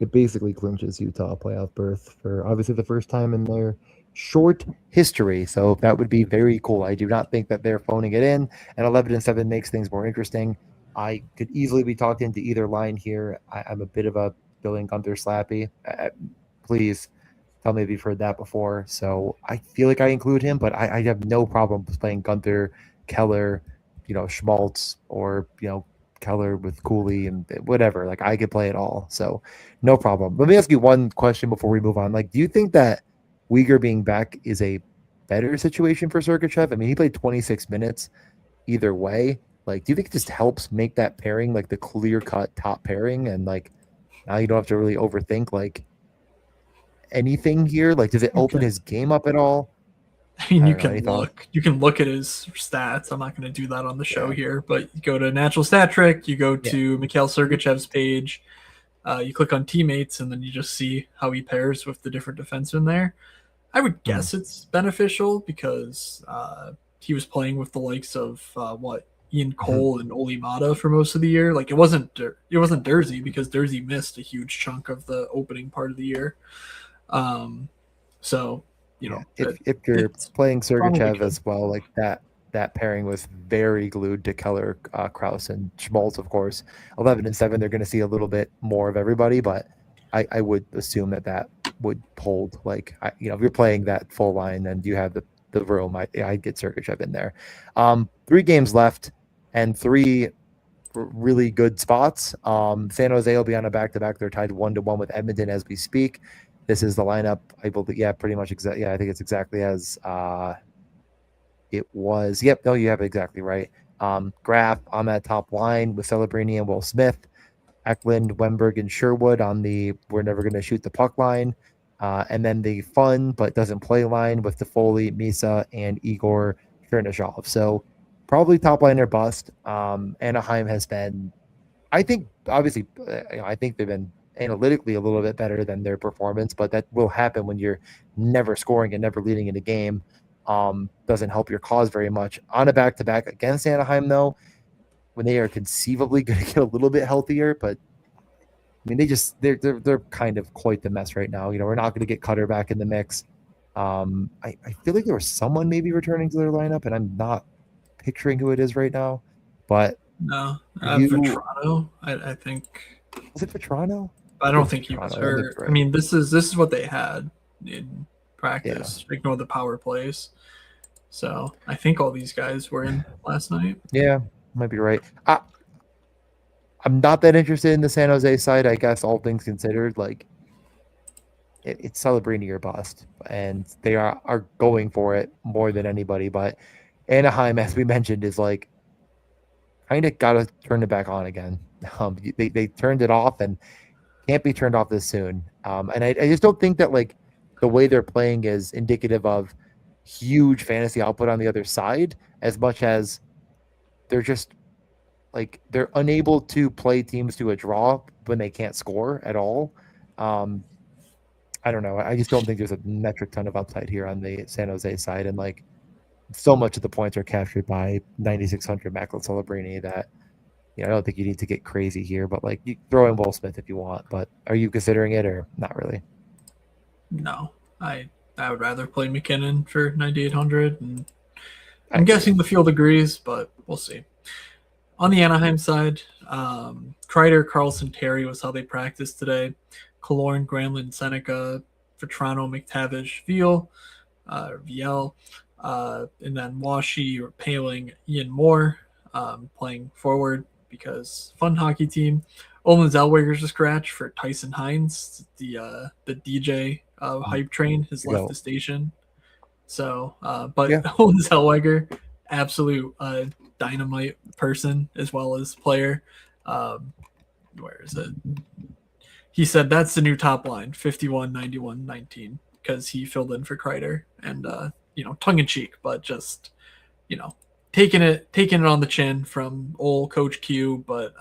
Speaker 2: it basically clinches Utah playoff berth for obviously the first time in their short history. So that would be very cool. I do not think that they're phoning it in, and 11-7 makes things more interesting. I could easily be talked into either line here. I'm a bit of a Bill and Gunther slappy. Please tell me if you've heard that before. So I feel like I include him, but I have no problem playing Gunther, Keller, Schmaltz, or Keller with Cooley and whatever. Like I could play it all. So no problem. Let me ask you one question before we move on. Like, do you think that Uyghur being back is a better situation for Sergachev? I mean, he played 26 minutes either way. Like, do you think it just helps make that pairing like the clear cut top pairing, and like now you don't have to really overthink like anything here? Like, does it open
Speaker 1: Okay.
Speaker 2: his game up at all?
Speaker 1: I mean,
Speaker 2: I don't know. Any thoughts?
Speaker 1: you can look at his stats. I'm not going to do that on the show
Speaker 2: Yeah.
Speaker 1: here, but you go to Natural Stat Trick, you go
Speaker 2: Yeah.
Speaker 1: to Mikhail Sergachev's page, you click on teammates, and then you just see how he pairs with the different defensemen there. I would
Speaker 2: Hmm.
Speaker 1: guess it's beneficial because he was playing with the likes of Ian
Speaker 2: Hmm.
Speaker 1: Cole and Oli Mata for most of the year. Like it wasn't Dursey because Dursey missed a huge chunk of the opening part of the year. Um, so you
Speaker 2: Yeah.
Speaker 1: know
Speaker 2: If you're
Speaker 1: it's
Speaker 2: playing
Speaker 1: probably
Speaker 2: Sergachev
Speaker 1: good.
Speaker 2: as well, like that pairing was very glued to Keller, Kraus, and Schmaltz, of course. 11-7, they're going to see a little bit more of everybody, but I would assume that would hold. Like, if you're playing that full line and you have the room, I'd get Sergachev in there. 3 games left and 3 really good spots. San Jose will be on a back-to-back. They're tied 1-1 with Edmonton as we speak. This is the lineup. I believe, yeah, pretty much exactly. Yeah, I think it's exactly as it was. Yep, no, you have it exactly right. Graf on that top line with Celebrini and Will Smith, Eklund, Wemberg, and Sherwood on the we're never going to shoot the puck line. And then the fun but doesn't play line with Toffoli, Misa, and Igor Chernyshov. So probably top line or bust. Anaheim has been, I think, obviously, I think they've been analytically a little bit better than their performance, but that will happen when you're never scoring and never leading in a game. Doesn't help your cause very much. On a back to back against Anaheim, though, when they are conceivably going to get a little bit healthier, but I mean, they're kind of quite the mess right now. We're not going to get Cutter back in the mix. I feel like there was someone maybe returning to their lineup, and I'm not picturing who it is right now. But
Speaker 1: No,
Speaker 2: are
Speaker 1: for
Speaker 2: you?
Speaker 1: Toronto, I think
Speaker 2: Was it for Toronto?
Speaker 1: I
Speaker 2: I think
Speaker 1: don't
Speaker 2: it was
Speaker 1: think he was
Speaker 2: Toronto. I think
Speaker 1: hurt.
Speaker 2: you're
Speaker 1: I
Speaker 2: right.
Speaker 1: mean, this is what they had in
Speaker 2: Yeah,
Speaker 1: practice. Ignore the power plays. So I think all these guys were in last night.
Speaker 2: yeah, might be right. I'm not that interested in the San Jose side. I guess all things considered, like it's Celebrini or bust, and they are going for it more than anybody. But Anaheim, as we mentioned, is like kind of got to turn it back on again. They turned it off and can't be turned off this soon. And I just don't think that like the way they're playing is indicative of huge fantasy output on the other side, as much as they're just like they're unable to play teams to a draw when they can't score at all. Um, I don't know. I just don't think there's a metric ton of upside here on the San Jose side, and like so much of the points are captured by 9600 Macklin Celebrini that I don't think you need to get crazy here. But like you throw in Will Smith if you want. But are you considering it or not really?
Speaker 1: No, I would rather play McKinnon for 9800, and
Speaker 2: I
Speaker 1: I'm
Speaker 2: agree.
Speaker 1: guessing the field agrees, but we'll see. On the Anaheim side, Kreider, Carlson, Terry was how they practiced today. Killorn, Granlund, Seneca, Vetrano, McTavish, VL, and then Washi or Paling, Ian Moore playing forward because fun hockey team. Olin Zellweger's a scratch for Tyson Hines. The DJ hype train has left
Speaker 2: Go.
Speaker 1: the station. So, but
Speaker 2: Yeah.
Speaker 1: Olin Zellweger, absolute dynamite person as well as player. Um, where is it? He said that's the new top line 51, 91, 19 because he filled in for Kreider and tongue in cheek, but just you know taking it on the chin from old Coach Q, but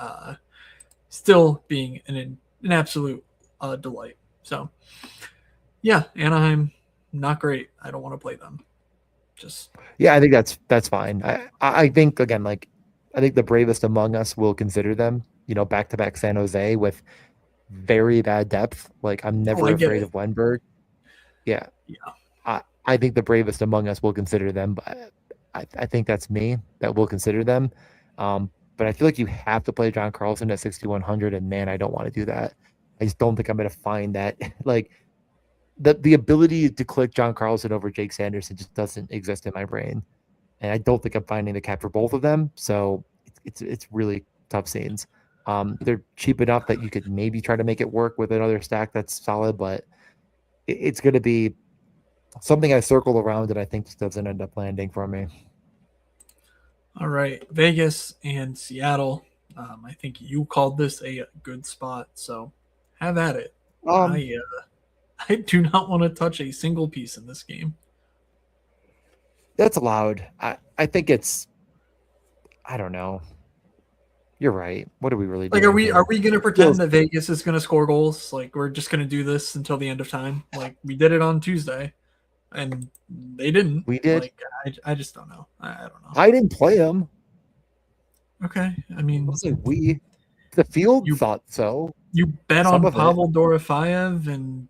Speaker 1: still being an absolute delight. So yeah, Anaheim, not great. I don't want to play them. Just
Speaker 2: Yeah, I think that's fine. I think again, like I think the bravest among us will consider them, back to back San Jose with very bad depth. Like I'm
Speaker 1: oh,
Speaker 2: never
Speaker 1: I get
Speaker 2: afraid
Speaker 1: it.
Speaker 2: of Wenberg. Yeah.
Speaker 1: Yeah,
Speaker 2: I think the bravest among us will consider them, but I think that's me that will consider them. But I feel like you have to play John Carlson at 6,100, and man, I don't want to do that. I just don't think I'm going to find that. Like the ability to click John Carlson over Jake Sanderson just doesn't exist in my brain, and I don't think I'm finding the cap for both of them. So it's really tough scenes. They're cheap enough that you could maybe try to make it work with another stack that's solid, but it's going to be something I circled around that I think just doesn't end up landing for me.
Speaker 1: All right, Vegas and Seattle. I think you called this a good spot, so have at it.
Speaker 2: Um,
Speaker 1: I do not want to touch a single piece in this game.
Speaker 2: that's allowed. I think it's. I don't know. You're right. What are we really doing?
Speaker 1: Like, are
Speaker 2: here?
Speaker 1: we going to pretend that Vegas is going to score goals? Like, we're just going to do this until the end of time? Like, we did it on Tuesday, and they didn't.
Speaker 2: We did.
Speaker 1: Like, I just don't know. I don't know.
Speaker 2: I didn't play them.
Speaker 1: Okay, I mean,
Speaker 2: we. The field thought so.
Speaker 1: You bet on Pavel Dorofeyev, and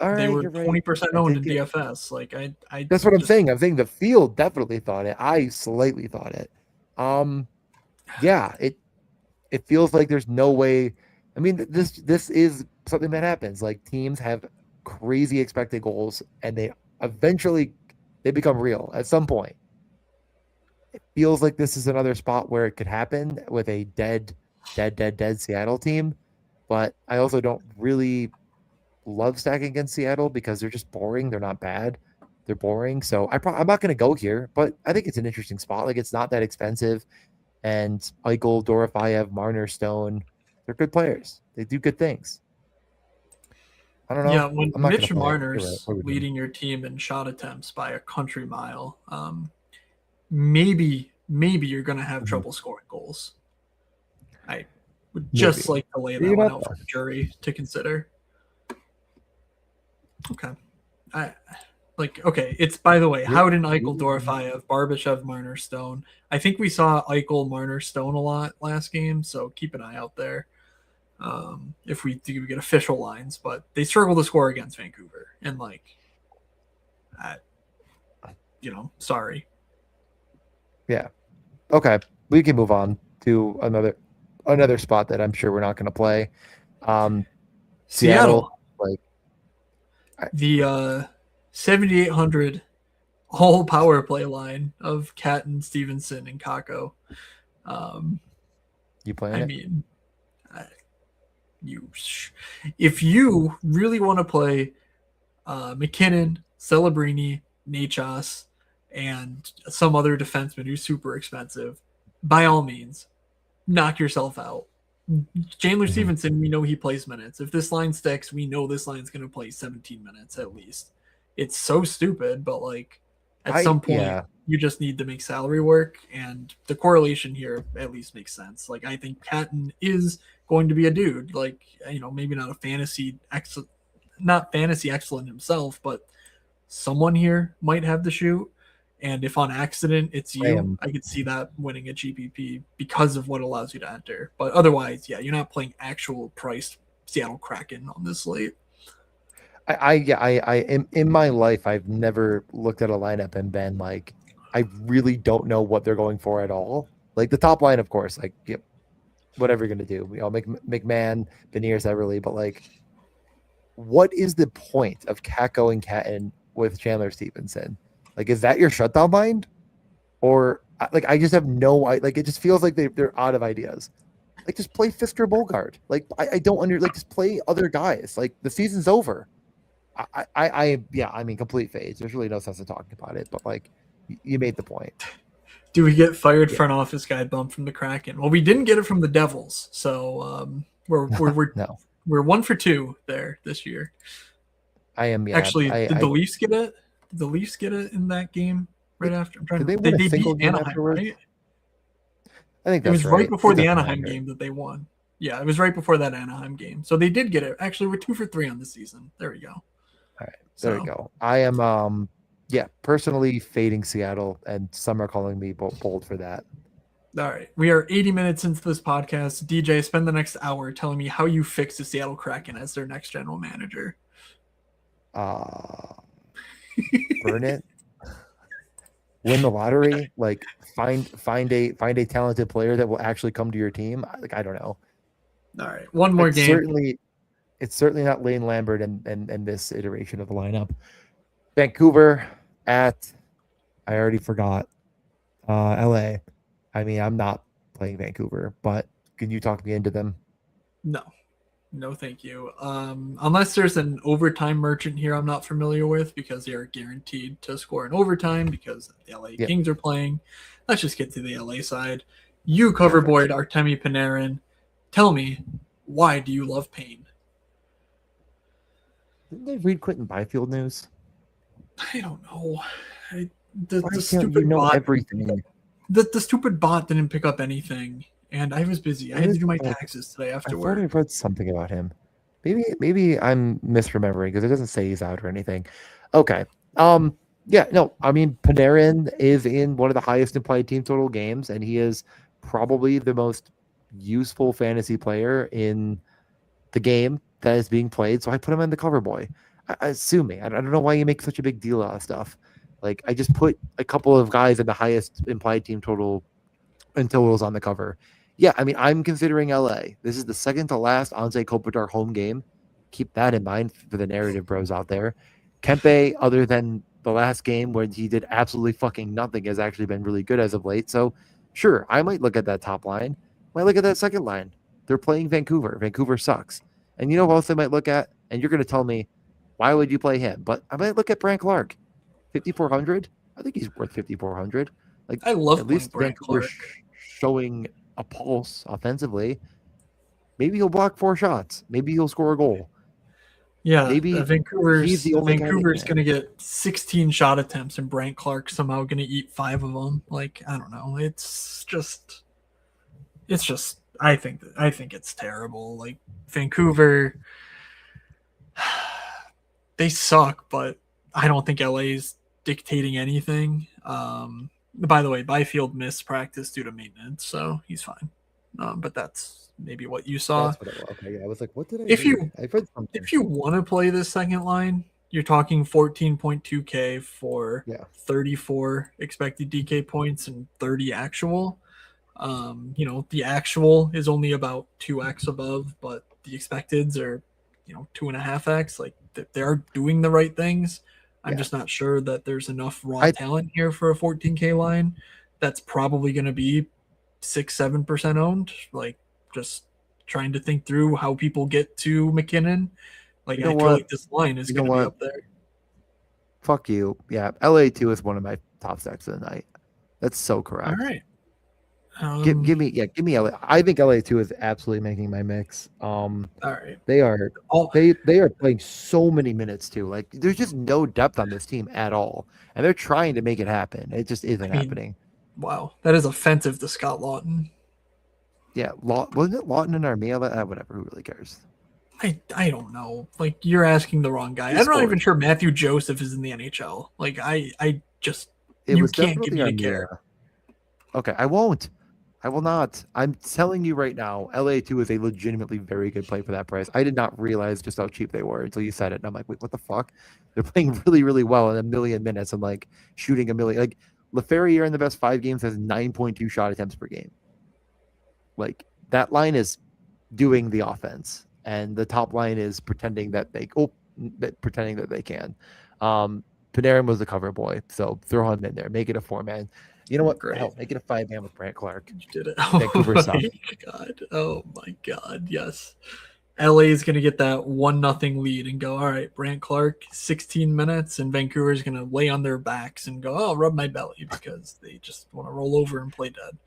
Speaker 1: they were 20% owned in DFS. Like, I.
Speaker 2: That's what I'm saying. I'm saying the field definitely thought it. I slightly thought it. Yeah, it feels like there's no way. I mean, this is something that happens. Like teams have crazy expected goals, and they eventually they become real at some point. It feels like this is another spot where it could happen with a dead Seattle team, but I also don't really love stacking against Seattle because they're just boring. They're not bad. They're boring. So I'm not going to go here, but I think it's an interesting spot. Like it's not that expensive. And Eichel, Dorofeyev, Marner, Stone, they're good players. They do good things. I don't know.
Speaker 1: Yeah, when Mitch Marner's leading your team in shot attempts by a country mile, maybe you're going to have trouble scoring goals. I would just like to lay that one out for the jury to consider. Okay. It's, by the way, Howden, Eichel, Dorofeyev, Barbashev, Marner, Stone. I think we saw Eichel, Marner, Stone a lot last game, so keep an eye out there if we do get official lines. But they struggle to score against Vancouver, and sorry.
Speaker 2: Yeah. Okay. We can move on to another spot that I'm sure we're not going to play. Seattle, like
Speaker 1: the 7,800 whole power play line of Catton, Stevenson, and Kako.
Speaker 2: You playing? I
Speaker 1: mean, if you really want to play McKinnon, Celebrini, Nachos, and some other defenseman who's super expensive, by all means, knock yourself out. Chandler Stevenson, we know he plays minutes. If this line sticks, we know this line's going to play 17 minutes at least. It's so stupid, but at some point, you just need to make salary work, and the correlation here at least makes sense. I think Catton is going to be a dude. Maybe not a not fantasy excellent himself, but someone here might have the shoot. And if on accident it's you, I could see that winning a GPP because of what allows you to enter. But otherwise, yeah, you're not playing actual priced Seattle Kraken on this slate.
Speaker 2: I in my life, I've never looked at a lineup and been like, I really don't know what they're going for at all. Like the top line, of course, whatever you're gonna do, McMahon, Beniers, Everly, but what is the point of Kako and Catton with Chandler Stevenson? Is that your shutdown mind? Or I just have no it just feels like they're out of ideas. Just play Fisker Bogart. I don't just play other guys. The season's over. I mean complete phase. There's really no sense in talking about it, but you made the point.
Speaker 1: Do we get fired front office guy bump from the Kraken? Well, we didn't get it from the Devils, so we're
Speaker 2: no.
Speaker 1: We're 1 for 2 there this year.
Speaker 2: I am
Speaker 1: actually. Did the Leafs get it? Did the Leafs get it in that game right after? I'm trying
Speaker 2: to.
Speaker 1: They beat Anaheim, right?
Speaker 2: I think
Speaker 1: it was right before the Anaheim game that they won. Yeah, it was right before that Anaheim game. So they did get it. Actually, we're 2 for 3 on the season. There we go.
Speaker 2: All right, there we go. I am personally fading Seattle, and some are calling me bold for that.
Speaker 1: All right, we are 80 minutes into this podcast. DJ, spend the next hour telling me how you fix the Seattle Kraken as their next general manager.
Speaker 2: burn it, win the lottery, like find a talented player that will actually come to your team. Like I don't know.
Speaker 1: All right, one more
Speaker 2: It's
Speaker 1: game.
Speaker 2: certainly not Lane Lambert and this iteration of the lineup. Vancouver at I already forgot. LA. I mean, I'm not playing Vancouver, but can you talk me into them?
Speaker 1: No, no, thank you. Unless there's an overtime merchant here I'm not familiar with because they are guaranteed to score in overtime because the LA
Speaker 2: Yep.
Speaker 1: Kings are playing. Let's just get to the LA side. You cover
Speaker 2: Perfect.
Speaker 1: boy Artemi Panarin. Tell me, why do you love pain?
Speaker 2: Didn't they read Quentin Byfield news?
Speaker 1: I don't know. I,
Speaker 2: Why
Speaker 1: the
Speaker 2: can't you
Speaker 1: stupid
Speaker 2: know
Speaker 1: bot
Speaker 2: everything?
Speaker 1: the stupid bot didn't pick up anything, and I was busy. I
Speaker 2: What
Speaker 1: had to
Speaker 2: is
Speaker 1: do my
Speaker 2: that?
Speaker 1: taxes today
Speaker 2: I
Speaker 1: after
Speaker 2: thought I
Speaker 1: work.
Speaker 2: read something about him. Maybe I'm misremembering because it doesn't say he's out or anything. Okay. Um. Yeah. No. I mean, Panarin is in one of the highest implied team total games, and he is probably the most useful fantasy player in the game that is being played. So I put him in the cover boy. Sue me. I don't know why you make such a big deal out of stuff. Like I just put a couple of guys in the highest implied team total and totals on the cover. Yeah, I mean, I'm considering LA. This is the second to last Anze Kopitar home game. Keep that in mind for the narrative bros out there. Kempe, other than the last game where he did absolutely fucking nothing, has actually been really good as of late. So, sure, I might look at that top line. Might look at that second line. They're playing Vancouver. Vancouver sucks. And you know what else I might look at? And you're going to tell me, why would you play him? But I might look at Brant Clark. 5,400. I think he's worth 5,400. Like
Speaker 1: I
Speaker 2: at
Speaker 1: love playing
Speaker 2: least
Speaker 1: Brant
Speaker 2: Vancouver
Speaker 1: Clark.
Speaker 2: showing a pulse offensively. Maybe he'll block 4 shots. Maybe he'll score a goal.
Speaker 1: Yeah,
Speaker 2: Maybe he's the only guy making
Speaker 1: Vancouver's
Speaker 2: it.
Speaker 1: going to get 16 shot attempts, and Brant Clark somehow going to eat 5 of them. Like I don't know. It's just. I think it's terrible. Like Vancouver, they suck, but I don't think LA's dictating anything. By the way, Byfield missed practice due to maintenance, so he's fine. But that's maybe what you saw.
Speaker 2: That's what it was. Okay, yeah. I was like, what did I
Speaker 1: If
Speaker 2: read?
Speaker 1: you
Speaker 2: I read something.
Speaker 1: if you want to play this second line, you're talking 14.2K for
Speaker 2: Yeah.
Speaker 1: 34 expected DK points and 30 actual. The actual is only about 2x above, but the expecteds are, 2.5x. Like they are doing the right things. I'm
Speaker 2: Yeah.
Speaker 1: just not sure that there's enough raw
Speaker 2: I
Speaker 1: talent here for a 14K line. That's probably going to be 6-7% owned. Like just trying to think through how people get to McKinnon. Like
Speaker 2: you know
Speaker 1: I feel
Speaker 2: what?
Speaker 1: like this line is
Speaker 2: You know
Speaker 1: going to be
Speaker 2: what?
Speaker 1: up there.
Speaker 2: Fuck you. Yeah. LA2 is one of my top stacks of the night. That's so
Speaker 1: All
Speaker 2: correct.
Speaker 1: right.
Speaker 2: Give me LA. I think LA2 is absolutely making my mix.
Speaker 1: All right.
Speaker 2: They are
Speaker 1: All
Speaker 2: they are playing so many minutes too. Like there's just no depth on this team at all, and they're trying to make it happen. It just
Speaker 1: I
Speaker 2: isn't
Speaker 1: mean,
Speaker 2: happening.
Speaker 1: wow, that is offensive to Scott Lawton.
Speaker 2: Yeah, wasn't it Lawton and Armia? Whatever. Who really cares?
Speaker 1: I don't know. Like you're asking the wrong guy.
Speaker 2: He
Speaker 1: I'm not even
Speaker 2: scored.
Speaker 1: sure Matthew Joseph is in the NHL. Like I just
Speaker 2: It
Speaker 1: you
Speaker 2: was
Speaker 1: can't get
Speaker 2: definitely
Speaker 1: me to care.
Speaker 2: Armia. Okay, I won't. I will not. I'm telling you right now, LA2 is a legitimately very good play for that price. I did not realize just how cheap they were until you said it. And I'm like, wait, what the fuck? They're playing really, really well in a million minutes and like shooting a million. Like LaFerriere in the best 5 games has 9.2 shot attempts per game. Like that line is doing the offense, and the top line is pretending that they can. Panarin was the cover boy, so throw him in there. Make it a 4-man. You know what?
Speaker 1: Great.
Speaker 2: Hell, make it a 5-man with Brant Clark.
Speaker 1: You did it. Oh
Speaker 2: Vancouver
Speaker 1: my
Speaker 2: sucks.
Speaker 1: god. Oh my god. Yes. LA is going to get that 1-0 lead and go, all right, Brant Clark, 16 minutes, and Vancouver is going to lay on their backs and go, oh, rub my belly because they just want to roll over and play dead.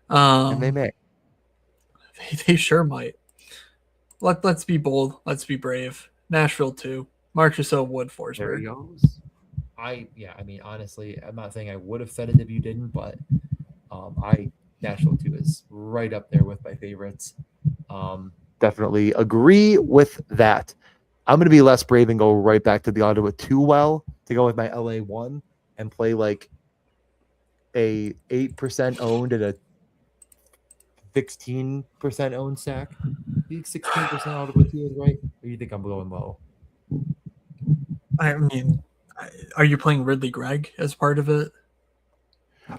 Speaker 2: And they may.
Speaker 1: They sure might. Let's be bold. Let's be brave. Nashville 2. Marchessault Wood
Speaker 2: There he
Speaker 1: Forsberg.
Speaker 2: goes. I mean, honestly, I'm not saying I would have said it if you didn't, but I Nashville 2 is right up there with my favorites. Definitely agree with that. I'm gonna be less brave and go right back to the Ottawa 2 well to go with my LA 1 and play like a 8% owned and a 16% owned stack. Do you think 16% Ottawa 2 is right? Or do you think I'm going low?
Speaker 1: I mean, Are you playing Ridley Gregg as part of it?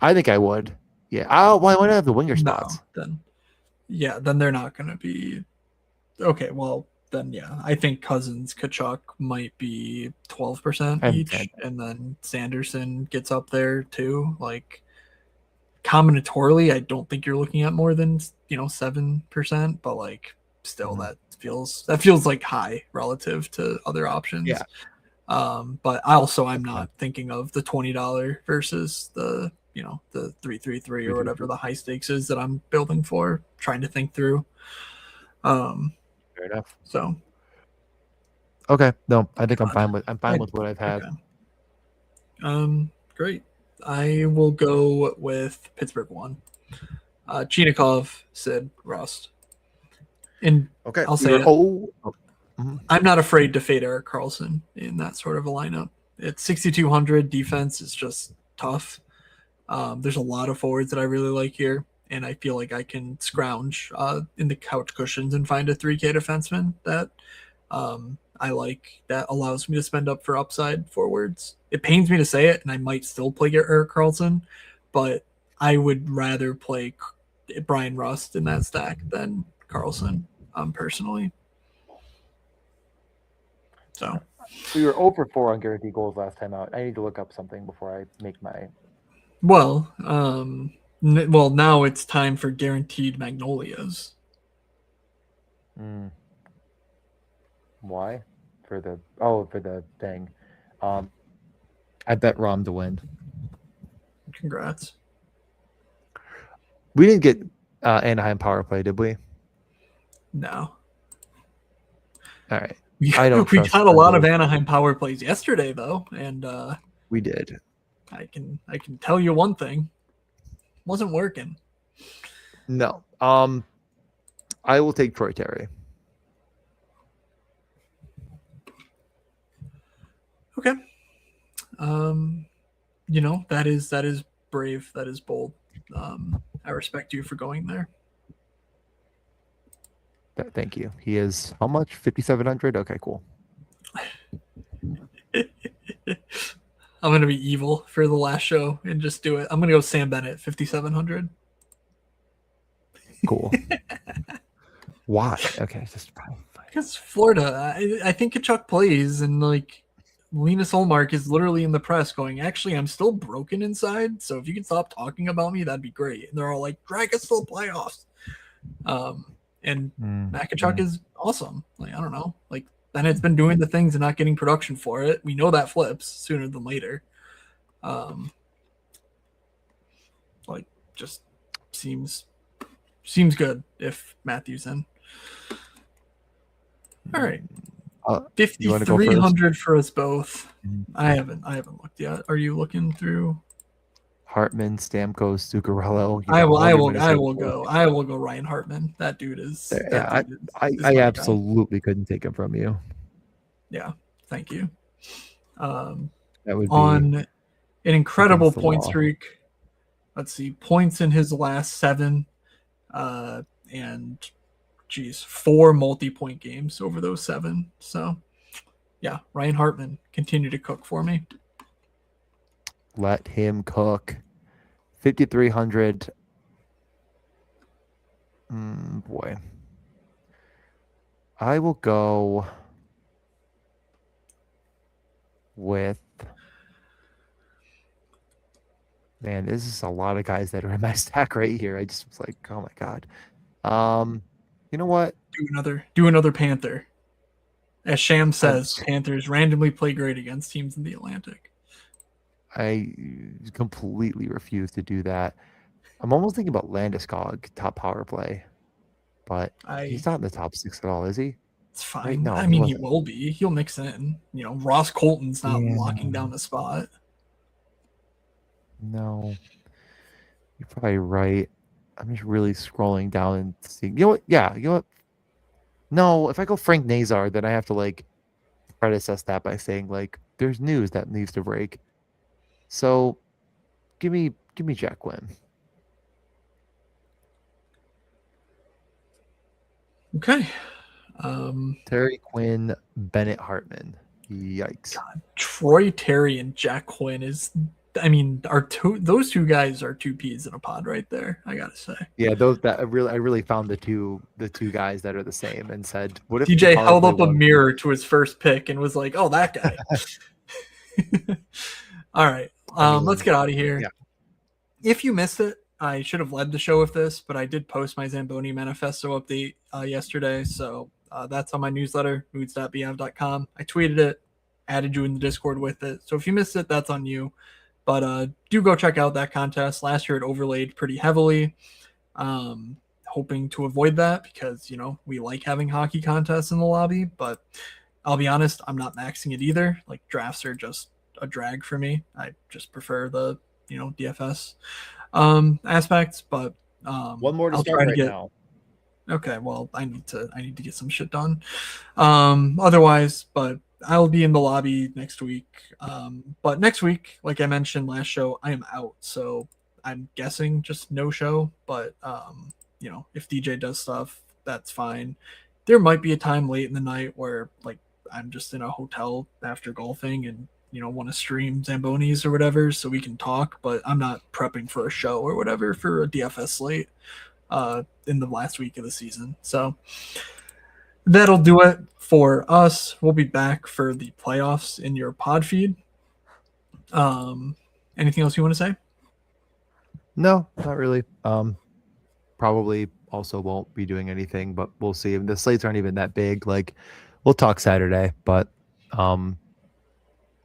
Speaker 2: I think I would. Yeah. Oh, why not have the winger
Speaker 1: No,
Speaker 2: spots?
Speaker 1: then yeah, then they're not going to be okay. Well, then yeah, I think Cousins, Kachuk might be 12%
Speaker 2: I
Speaker 1: each,
Speaker 2: understand.
Speaker 1: and then Sanderson gets up there too. Like combinatorially, I don't think you're looking at more than 7%, but like still
Speaker 2: Mhm.
Speaker 1: that feels like high relative to other
Speaker 2: Yeah.
Speaker 1: options. But I'm
Speaker 2: Okay.
Speaker 1: not thinking of the $20 versus the 333 or whatever
Speaker 2: 333.
Speaker 1: the high stakes is that I'm building for, trying to think through. Um,
Speaker 2: Fair enough.
Speaker 1: so
Speaker 2: Okay. No, I think
Speaker 1: God,
Speaker 2: I'm fine
Speaker 1: I
Speaker 2: with what I've had.
Speaker 1: okay. Great. I will go with Pittsburgh one. Chinikov, Sid, Rust, and
Speaker 2: Okay.
Speaker 1: I'll
Speaker 2: We
Speaker 1: say
Speaker 2: were
Speaker 1: it.
Speaker 2: mhm.
Speaker 1: I'm not afraid to fade Eric Carlson in that sort of a lineup. It's 6,200 defense is just tough. There's a lot of forwards that I really like here, and I feel like I can scrounge in the couch cushions and find a 3K defenseman that I like that allows me to spend up for upside forwards. It pains me to say it, and I might still play Eric Carlson, but I would rather play Brian Rust in that stack than Carlson, personally. So,
Speaker 2: We were over 4 on guaranteed goals last time out. I need to look up something before I make my.
Speaker 1: well, well, now it's time for guaranteed magnolias.
Speaker 2: Mm, why? For the thing. Um, I bet Rom to win.
Speaker 1: Congrats.
Speaker 2: We didn't get Anaheim power play, did we?
Speaker 1: No.
Speaker 2: All right.
Speaker 1: We,
Speaker 2: I don't
Speaker 1: we
Speaker 2: trust
Speaker 1: got a lot of
Speaker 2: Uncle.
Speaker 1: Anaheim power plays yesterday though, and
Speaker 2: We did.
Speaker 1: I can tell you one thing. Wasn't working.
Speaker 2: No. I will take Troy Terry.
Speaker 1: Okay. That is brave. That is bold. I respect you for going there.
Speaker 2: Thank you. He is how much? 5,700. Okay, cool.
Speaker 1: I'm gonna be evil for the last show and just do it. I'm gonna go Sam Bennett, 5,700.
Speaker 2: Cool. Why? Okay, just fine.
Speaker 1: Because Florida, I think Kachuk plays, and like Linus Olmark is literally in the press going, actually, I'm still broken inside. So if you can stop talking about me, that'd be great. And they're all like, drag us to the playoffs. And Matt Kachuk is awesome. Like, I don't know. Like, Bennett's been doing the things and not getting production for it. We know that flips sooner than later. Like, just seems good if Matthew's in. All right.
Speaker 2: You want to go first?
Speaker 1: 5,300 for us both.
Speaker 2: Mhm.
Speaker 1: I haven't looked yet. Are you looking through?
Speaker 2: Hartman, Stamkos, Zuccarello.
Speaker 1: I will go Ryan Hartman. That dude is
Speaker 2: Yeah, I
Speaker 1: my guy.
Speaker 2: absolutely couldn't take him from you.
Speaker 1: Yeah, thank you.
Speaker 2: That would be
Speaker 1: On an incredible
Speaker 2: against the
Speaker 1: point
Speaker 2: law.
Speaker 1: streak. Let's see, points in his last 7, and geez, 4 multi-point games over those 7. So, yeah, Ryan Hartman continue to cook for me.
Speaker 2: Let him cook. 5,300. Boy. I will go with. Man, this is a lot of guys that are in my stack right here. I just was like, oh my god. You know what?
Speaker 1: Do another Panther. As Sham
Speaker 2: I'm
Speaker 1: says, Panthers randomly play great against teams in the Atlantic.
Speaker 2: I completely refuse to do that. I'm almost thinking about Landeskog top power play, but he's not in the top 6 at all, is he?
Speaker 1: It's
Speaker 2: Right?
Speaker 1: fine.
Speaker 2: No,
Speaker 1: I
Speaker 2: he
Speaker 1: mean, he
Speaker 2: wasn't.
Speaker 1: will be. He'll mix in. Ross Colton's not
Speaker 2: Yeah.
Speaker 1: locking down the spot.
Speaker 2: No, you're probably right. I'm just really scrolling down and seeing. You know what? Yeah, you know what? No, if I go Frank Nazar, then I have to like predecess that by saying like there's news that needs to break. So give me Jack Quinn.
Speaker 1: Okay.
Speaker 2: Terry Quinn, Bennett Hartman. Yikes.
Speaker 1: God, Troy Terry and Jack Quinn those two guys are two peas in a pod right there. I gotta say.
Speaker 2: Yeah, I really found the two guys that are the same and said, what if
Speaker 1: DJ
Speaker 2: power
Speaker 1: held
Speaker 2: play
Speaker 1: up a
Speaker 2: one?
Speaker 1: mirror to his first pick and was like, "Oh, that guy." All right, let's get out of here.
Speaker 2: Yeah.
Speaker 1: If you missed it, I should have led the show with this, but I did post my Zamboni manifesto update yesterday, so that's on my newsletter, moods.bm.com. I tweeted it, added you in the Discord with it. So if you missed it, that's on you. But do go check out that contest. Last year it overlaid pretty heavily. Hoping to avoid that because, we like having hockey contests in the lobby. But I'll be honest, I'm not maxing it either. Like, drafts are just a drag for me. I just prefer the, DFS aspects. But
Speaker 2: one more to start right now.
Speaker 1: Okay, well, I need to get some shit done. Otherwise, but I'll be in the lobby next week. But next week, like I mentioned last show, I am out. So I'm guessing just no show. But, if DJ does stuff, that's fine. There might be a time late in the night where, like, I'm just in a hotel after golfing and, want to stream Zambonis or whatever so we can talk. But I'm not prepping for a show or whatever for a DFS slate in the last week of the season. So that'll do it for us. We'll be back for the playoffs in your pod feed. Anything else you want to say?
Speaker 2: No, not really. Probably also won't be doing anything, but we'll see. The slates aren't even that big. Like, we'll talk Saturday, but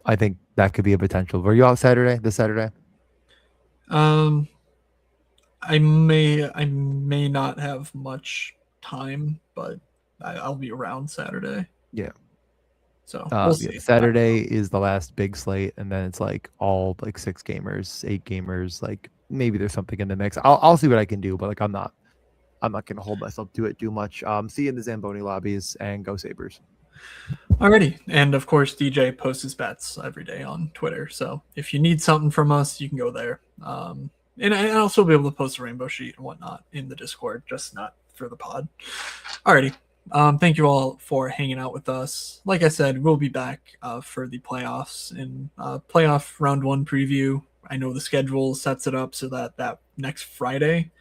Speaker 2: I think that could be a potential. Were you out this Saturday?
Speaker 1: I may not have much time, but I'll be around Saturday.
Speaker 2: Yeah.
Speaker 1: So we'll see.
Speaker 2: Saturday is the last big slate, and then it's like all like 6 gamers, 8 gamers. Like, maybe there's something in the mix. I'll see what I can do, but like I'm not gonna hold myself to it too much. See you in the Zamboni lobbies, and go Sabres.
Speaker 1: Alrighty, and of course DJ posts his bets every day on Twitter. So if you need something from us, you can go there. And I'll also be able to post a rainbow sheet and whatnot in the Discord, just not for the pod. Alrighty. Thank you all for hanging out with us. Like I said, we'll be back for the playoffs and playoff round 1 preview. I know the schedule sets it up so that next Friday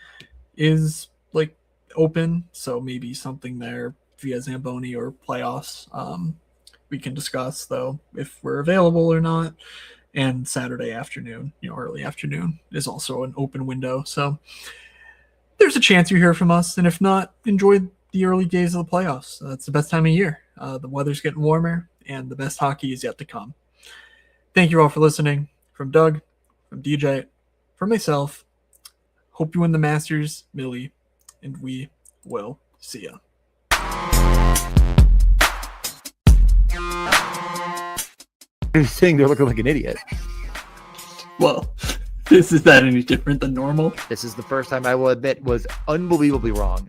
Speaker 1: is like open. So maybe something there via Zamboni or playoffs. We can discuss though if we're available or not. And Saturday afternoon, early afternoon is also an open window. So there's a chance you hear from us. And if not, enjoy the early days of the playoffs. That's the best time of year. The weather's getting warmer and the best hockey is yet to come. Thank you all for listening. From Doug, from DJ, from myself. Hope you win the Masters, Millie, and we will see ya.
Speaker 2: You're saying they're looking like an idiot.
Speaker 1: Well, is that any different than normal?
Speaker 2: This is the first time I will admit was unbelievably wrong.